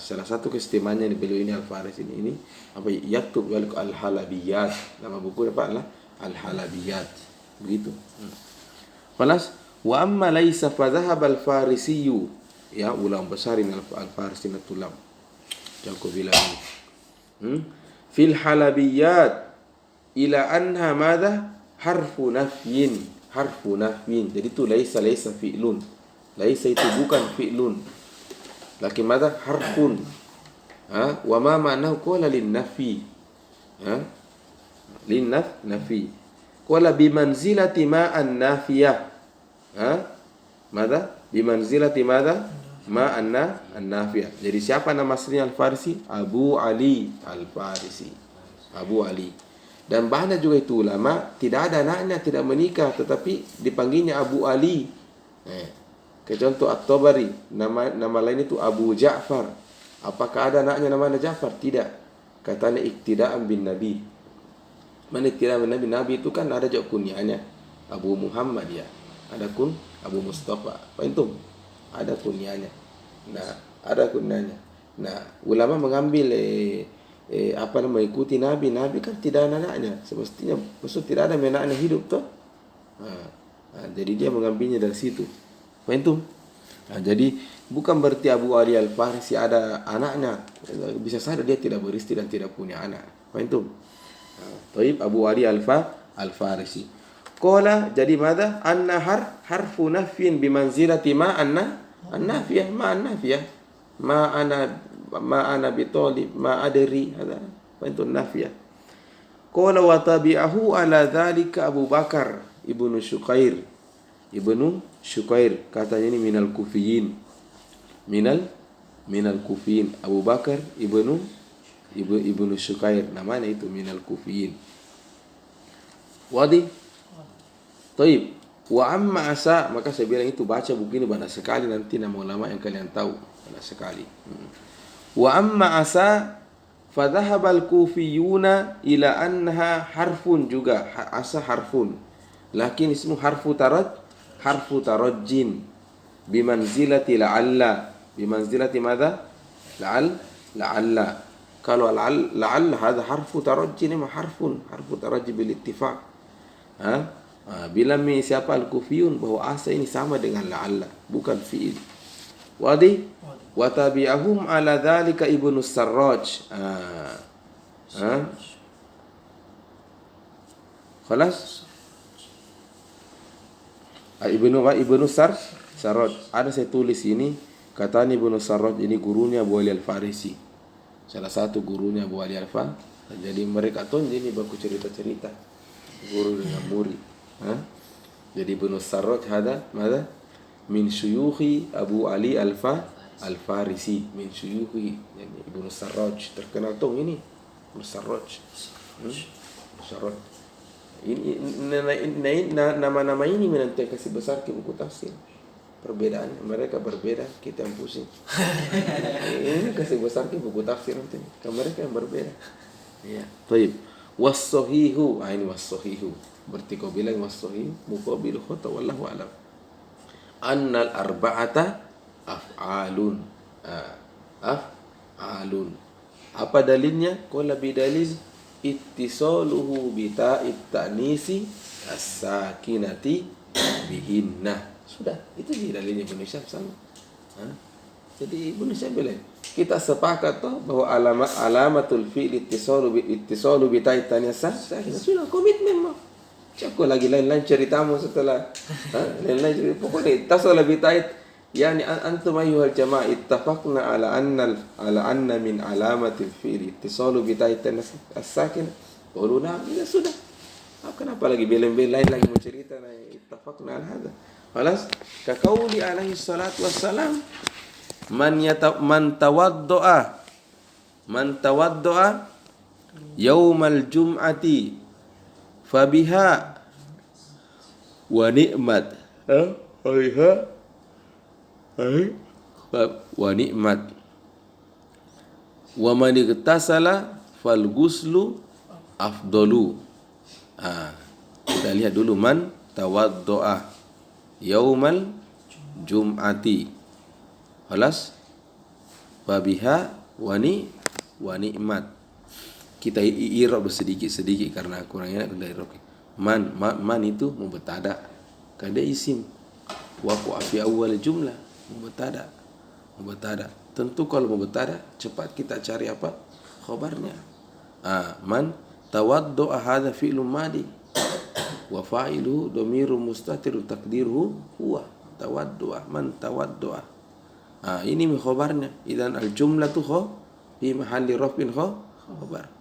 S1: Salah satu keistimewaannya beliau ini Al-Farisi ini apa yaktub Al-Halabiyat. Nama buku apa lah? Al-Halabiyat. Begitu. Falas wa amma laisa fa dhahaba al-Farisi, ya ulama besar ini Al-Farisi natulam. Yang aku bilang ini. Fil Halabiyat ila anha madha harfu nafyin. Jadi itu laisa fi'lun. Laisa itu bukan fi'lun, lakin madha harfun. Wa ma ma'nahu qala lin nafi. Lin nafi. Qala bi manzilati ma an nafiyah. Madha bi manzilati madha ma an nafiyah. Jadi siapa nama aslinya Al-Farisi? Abu Ali Al-Farisi. Abu Ali. Dan banyak juga itu ulama tidak ada anaknya, tidak menikah, tetapi dipanggilnya Abu Ali. Contoh At-Tabari, nama lain itu Abu Ja'far. Apakah ada anaknya namanya Ja'far? Tidak. Katanya iktidaan bin Nabi. Mana iktidaan bin Nabi? Nabi itu kan ada juga kunyanya. Abu Muhammad ya. Ada kun Abu Mustafa. Apa itu? Ada kunyanya. Nah, ada kunyanya. Nah, ulama mengambil mengikuti Nabi. Nabi kan tidak ada anaknya. Semestinya maksud tidak ada anaknya hidup toh. Jadi dia mengambilnya dari situ. Faham? Jadi bukan berarti Abu Ali Al-Farisi ada anaknya. Bisa saja dia tidak beristri dan tidak punya anak. Faham? Taib Abu Ali Al-Farisi. Qala jadi madha? Anna harfu nafyin bimanzilati ma anna an-nafiyah ma an-nafiyah. Ma ana bitalib ma adri hada. Faham nafiyah. Qala wa tabi'ahu ala dhalika Abu Bakar ibnu Syukair. Katanya ini minal kufiyin. Minal kufiyin. Abu Bakar ibnu Syukair. Namanya itu minal kufiyin. Wadi? Taib. Wa amma asa, maka saya bilang itu baca buku ini banyak sekali nanti nama ulama yang kalian tahu banyak sekali. Wa amma asa fadhahaba al-kufiyuna ila annaha harfun juga. Asa harfun. Lakin ismu harfu tarajjin bimanzilati la'alla. Bimanzilati madha? La'alla. Kalau la'alla hada harfu tarajjin ma harfu tarajji bil ittifaq. Bila siapa al-kufiyun bahwa asa ini sama dengan la'alla, bukan fi'il. Wadi? Wa tabi'ahum ala dhalika Ibnu Sarraj. Khalas? Ibnu Sarraj. Ada saya tulis ini, katanya Ibnu Sarraj ini gurunya Abu Ali Al-Farisi. Salah satu gurunya Abu Ali Al-Farisi. Jadi mereka tuh ini baku cerita-cerita guru dengan murid. Jadi Ibnu Sarraj ada mana? Min syuyukhi Abu Ali Al-Farisi. Min syuyukhi yani Ibnu Sarraj terkenal tuh ini Ibnu Sarraj. Sarraj. Ini nama-nama ini menentukan kasih besar ke buku tafsir. Perbedaan mereka berbeda, kita yang pusing. Ini kasih besar ke buku tafsir nanti. Mereka yang berbeda. Ya. Baik. Was-sahihu, ini was-sahihu. Berarti kau bilang was-sahihu muqabil khata wallahu a'lam. Annal arba'ata af'alun. Af'alun. Apa dalilnya? Qala bidalil ittisaluhu bita'it ta'nisi as-sakinati bihinna. Sudah, itu dalilnya Ibnu Syam sama. Jadi Ibnu Syam bilang, kita sepakat toh bahwa alamatul fi'l ittisalu bita'it ta'nisi as-sakinah. Sudah komitmen mah. Cakap lagi lain-lain ceritamu setelah lain-lain cerita. Pokoknya tasala bita'it yani antum ayyuhal jamaah ittafaqna ala anna min alamatil fi'li ittisalu bita'it as-sakin. Qulu na'am, ya sudah. Kenapa lagi belain lagi mau cerita lagi? Ittafaqna ala hadza. Khalas, ka qauli alaihi salatu wassalam, man tawaddoa yaumal jum'ati fabiha wa ni'mat. Wa ni'mat. Wa man igtasala fal ghuslu afdalu. Kita lihat dulu, man tawaddoa yaumal jum'ati. Khalas, fabiha wa ni'mat. Kita i'rab sedikit karena kurangnya dari i'rab. Man itu mubtada, kada isim. Waqa'a fi awal jumlah mubtada. Tentu kalau mubtada cepat kita cari apa? Khabarnya. Man tawaddo'a hadza fi'lun madi wa fa'iluhu dhamirun mustatir taqdiruhu huwa tawaddo'a, man tawaddo'a. Ini khabarnya. Idzan al-jumlatu fi mahalli raf'in khabar.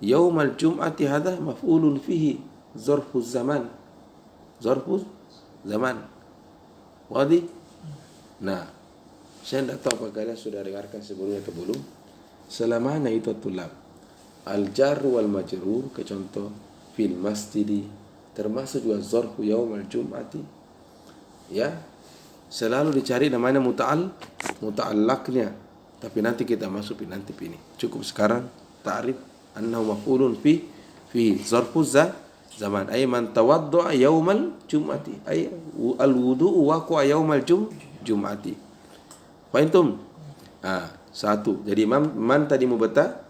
S1: Yaumal jum'ati hadza maf'ulun fihi zarfu zaman. Wadi? Nah, saya tidak tahu apakah kalian sudah dengarkan sebelumnya atau belum. Selamanya itu tulab al-jar wal majrur, ke contoh fil masjidi, termasuk juga zarfu yaumal jum'ati. Ya, selalu dicari namanya muta'allaqnya. Tapi nanti kita masuk nanti ini. Cukup sekarang ta'rif annahu maf'ulun fi zarfu zaman. Ay man tawadda'a yaumal jum'ati. Ay al-wudu'u waqa'a yaumal jum'ati. Fahimtum? Satu. Jadi man tadi mubtada,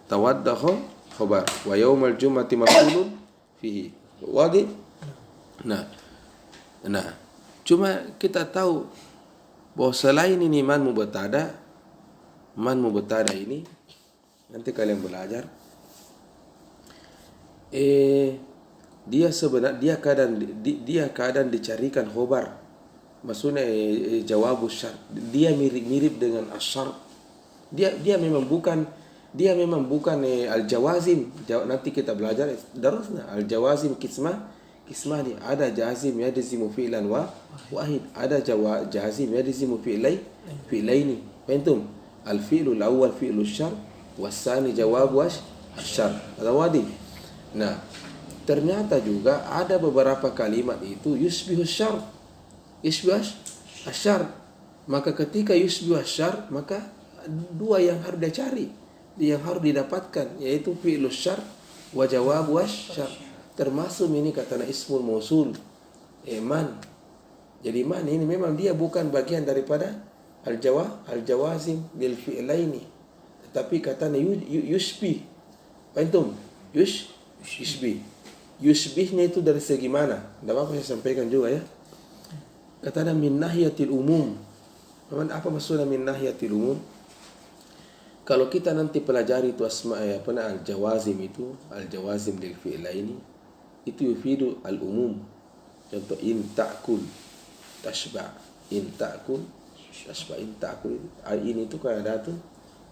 S1: tawadda'a khabar, wa yaumal jum'ati maf'ulun fihi. Wadi? Nah, cuma kita tahu bahwa selain ini man mubtada ini, nanti kalian belajar, dia kadang dicarikan khobar. Maksudnya jawab syart. Dia mirip dengan asyart. Dia memang bukan al-jawazim. Nanti kita belajar darasna al-jawazim kismah dia. Ada jazim yajzimu fi'lan wahid. Ada jazim yajzimu fi'laini. Fahimtum? Al-fi'lu al-awwal fi'lu syart was-tsani jawabu asyart. Ada wadi. Nah, ternyata juga ada beberapa kalimat itu yusbihu syart. Asyar. Maka ketika yusbihu asyar, maka dua yang harus dicari, yang harus didapatkan, yaitu fi'lu syar wa jawabu asyar. Termasuk ini katanya ismul mausul, man. Jadi man ini memang dia bukan bagian daripada al-jawazim lil fi'laini, tetapi katanya yusbih. Antum yusbihnya itu dari segi mana? Tidak apa-apa saya sampaikan juga ya. Katanya min nahiyatil umum. Apa maksudnya min nahiyatil umum? Kalau kita nanti pelajari itu al-jawazim itu, al-jawazim lil fi'laini, itu yufidu al-umum. Contoh in ta'kul tashba', in ta'kul tashba', in ta'kul. Ini itu kaedatun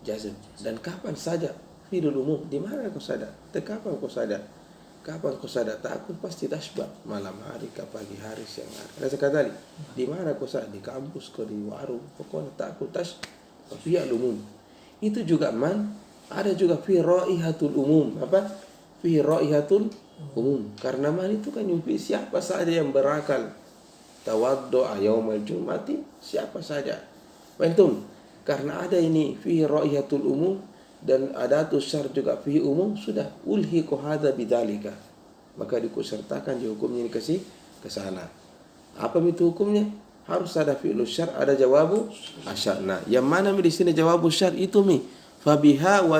S1: jazm. Dan kapan saja fidul umum? Di mana kau sadar? Kapan kau sadar? Kapan kau sadar? Takut pasti tasbah, malam hari, ke pagi hari, siang hari. Ada sekali di mana kau sadar? Di kampus, kau di warung, pokoknya takut tasbah. Fi al-umum. Itu juga man. Ada juga fi raihatul umum. Apa? Fi raihatul umum. Karena man itu kan yufi siapa saja yang berakal. Tawaddu'a yaumal jum'ati, siapa saja. Antum? Karena ada ini fi raihatul umum dan adatus syar juga fi umum, sudah ulhiqu hadza bidzalika, maka dikusertakan di hukumnya ini ke sana. Apa itu hukumnya? Harus ada fi'lu syar, ada jawabu asyar. Nah, yang mana di sini jawabu syar itu fabiha wa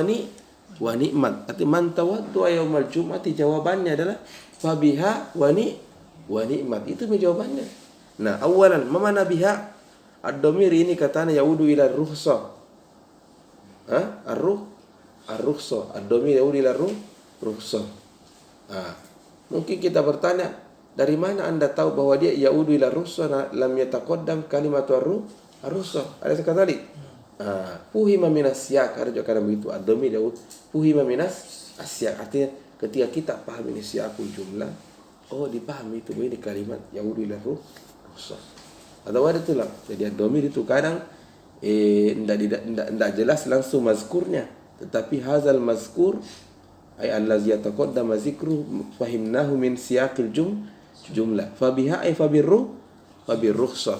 S1: ni'mat. Arti man tawaddu'a yaumal jum'ati, jawabannya adalah fabiha wa ni'mat. Itu jawabannya. Nah, awalan mana biha? Ad-dhamir ini katanya yaudu ila rukhsah. Ar-rukhsah. Ad-dhamir yaudu ila rukhsah. Mungkin kita bertanya, dari mana Anda tahu bahwa dia yaudu ila rukhsah lam yataqaddam kalimatu ar-rukhsah? Ada sekali tadi. Fuhima minas siyak, ada juga kadang begitu. Ad-dhamir yaud fuhima minas asyak, artinya ketika kita paham ini siyaqul jumlah, oh dipahami itu ini kalimat yaudu ila rukhsah. Atau ada tuh lah. Jadi domir itu kadang tidak jelas langsung mazkurnya, tetapi hazal mazkur ay allazi yataqaddama zikru fahimnahu min siyaqil jumlah. Fabiha ay fabirrukhsah.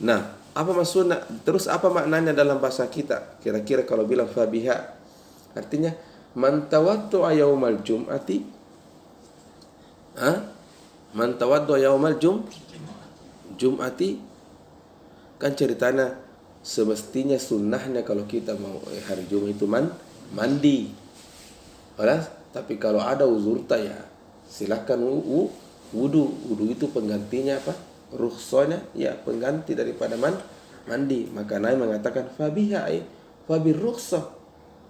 S1: Nah, apa maksudnya? Terus apa maknanya dalam bahasa kita? Kira-kira kalau bilang fabiha, artinya man tawaddu'a yaumal jum'ati, man tawaddu'a yaumal jum'ati, kan ceritanya semestinya sunnahnya kalau kita mau hari Jumat itu mandi. Tapi kalau ada uzur ya silakan wudu. Wudu itu penggantinya apa? Rukhsahnya ya pengganti daripada mandi. Maka Nabi mengatakan fabiha ay fabir rukhsah.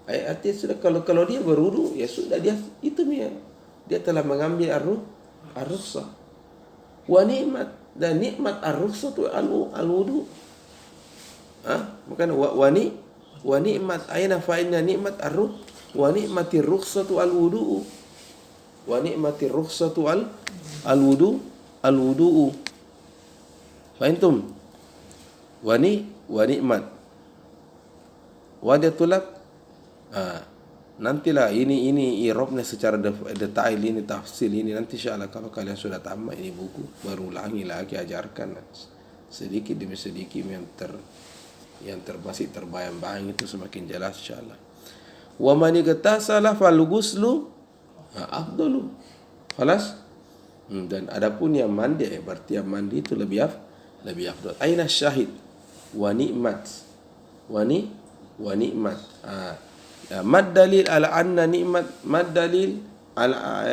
S1: Artinya sudah kalau dia berwudu ya sudah dia telah mengambil ar-rukhsah. Wa ni'mat, dan nikmat ar-rukhsah tu al-wudu. Bukan wa ni'mat aina fa inna nikmat wa ni'matir rukhsatu al-wudu. Wa ni'matir rukhsatu al-wudu. Fahimtum? Wa ni'mat. Wa dia tulak. Nantilah ini i'rabnya secara detail, ini tafsil ini nanti insyaallah kalau kalian sudah tamat ini buku baru ulangi lagi, ajarkan sedikit demi sedikit yang masih terbayang-bayang itu semakin jelas insyaallah. Wa man igtasala fal ghuslu afdalu. Khalas? Dan adapun yang mandi berarti yang mandi itu lebih afdal. Aina syahid? Wa ni'mat. Wa ni'mat. Mad dalil ala anna ni'mat, mad dalil ala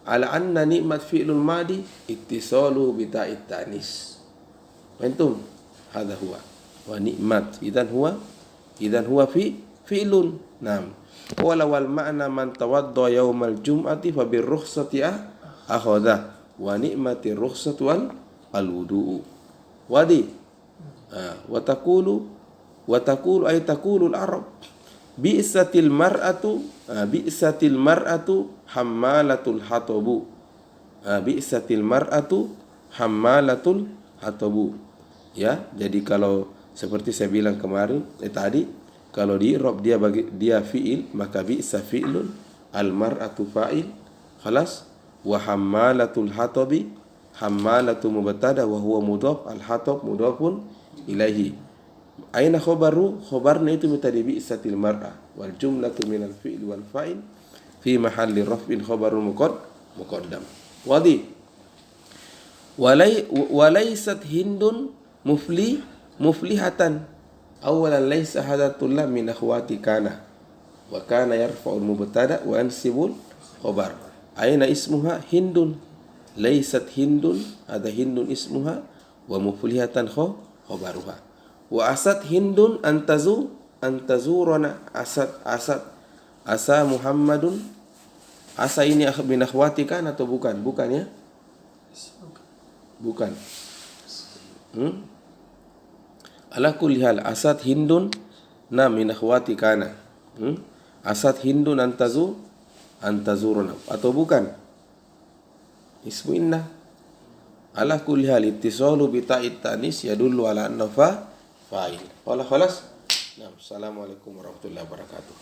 S1: anna ni'mat fi'lul madi ittisalu bi ta'it tanis. Antum? Hadha huwa. Wa ni'mat idan huwa fi'lun. Naam. Wala wal ma'na man tawadda yaumal jum'ati fa bir rukhsati akhadha wa ni'mati rukhsatu al wudu. Wadi. Wa taqulu ay taqulu al arab bi'satil mar'atu hammalatul hatabu. Bi'satil mar'atu hammalatul hatabu. Ya, jadi kalau seperti saya bilang kemarin tadi, kalau di i'rab dia fi'il, maka bi'sa fi'lun, al mar'atu fa'il, khalas, wa hammalatul hatabi, hammalatu mubtada wa huwa mudhaf, al hatab mudhafun ilaihi. Aina khobarnya itu tadi bi'satil mar'a wal jumlatu minal fi'il wal fa'il fi mahalli raf'in khobarul muqaddam. Wadi. Walaysat hindun muflihatan. Awalan laysa hadatullah min akhwati kana. Wa kana yarfa'ul mubtada wa ansibul khobar. Aina ismuha hindun. Laysat hindun, ada hindun ismuha wa muflihatan khobaruha. Wa asad hindun antazurana asa Muhammadun. Asa ini min akhwati kan atau bukan? Bukan ya? Bukan. Ala kulli hal asad hindun min akhwati kana. Asad hindun antazurana atau bukan? Ismu inna. Ala kulli hal ittisalu bi ta'it tanis yadullu ala anna fa'il. Wala khalas. Nah, assalamualaikum warahmatullahi wabarakatuh.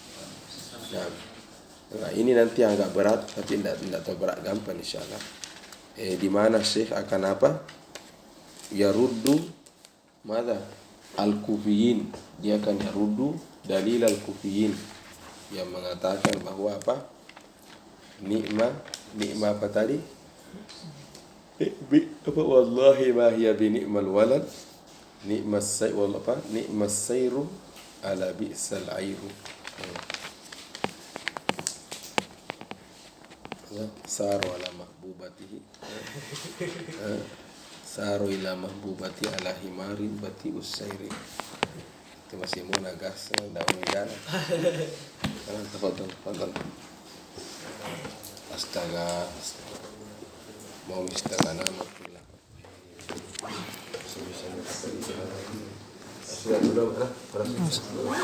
S1: Nah, ini nanti agak berat tapi tidak terberat gampang insyaallah. Di mana Syekh akan apa? Yaruddu madza? Al-Kufiyin. Dia akan yaruddu dalil al-Kufiyin yang mengatakan bahwa apa? Nikmah apa tadi? Wallahi ma hiya bi ni'mal walad. Nikmas sayru ala bi'sal ayru. Saru ala mahbubatihi. Saru ila mahbubati ala himarin bati usayri. Itu masih mau nagas daun jalan. Tafadhal. Astaga. Mau istighana makillah. Sudah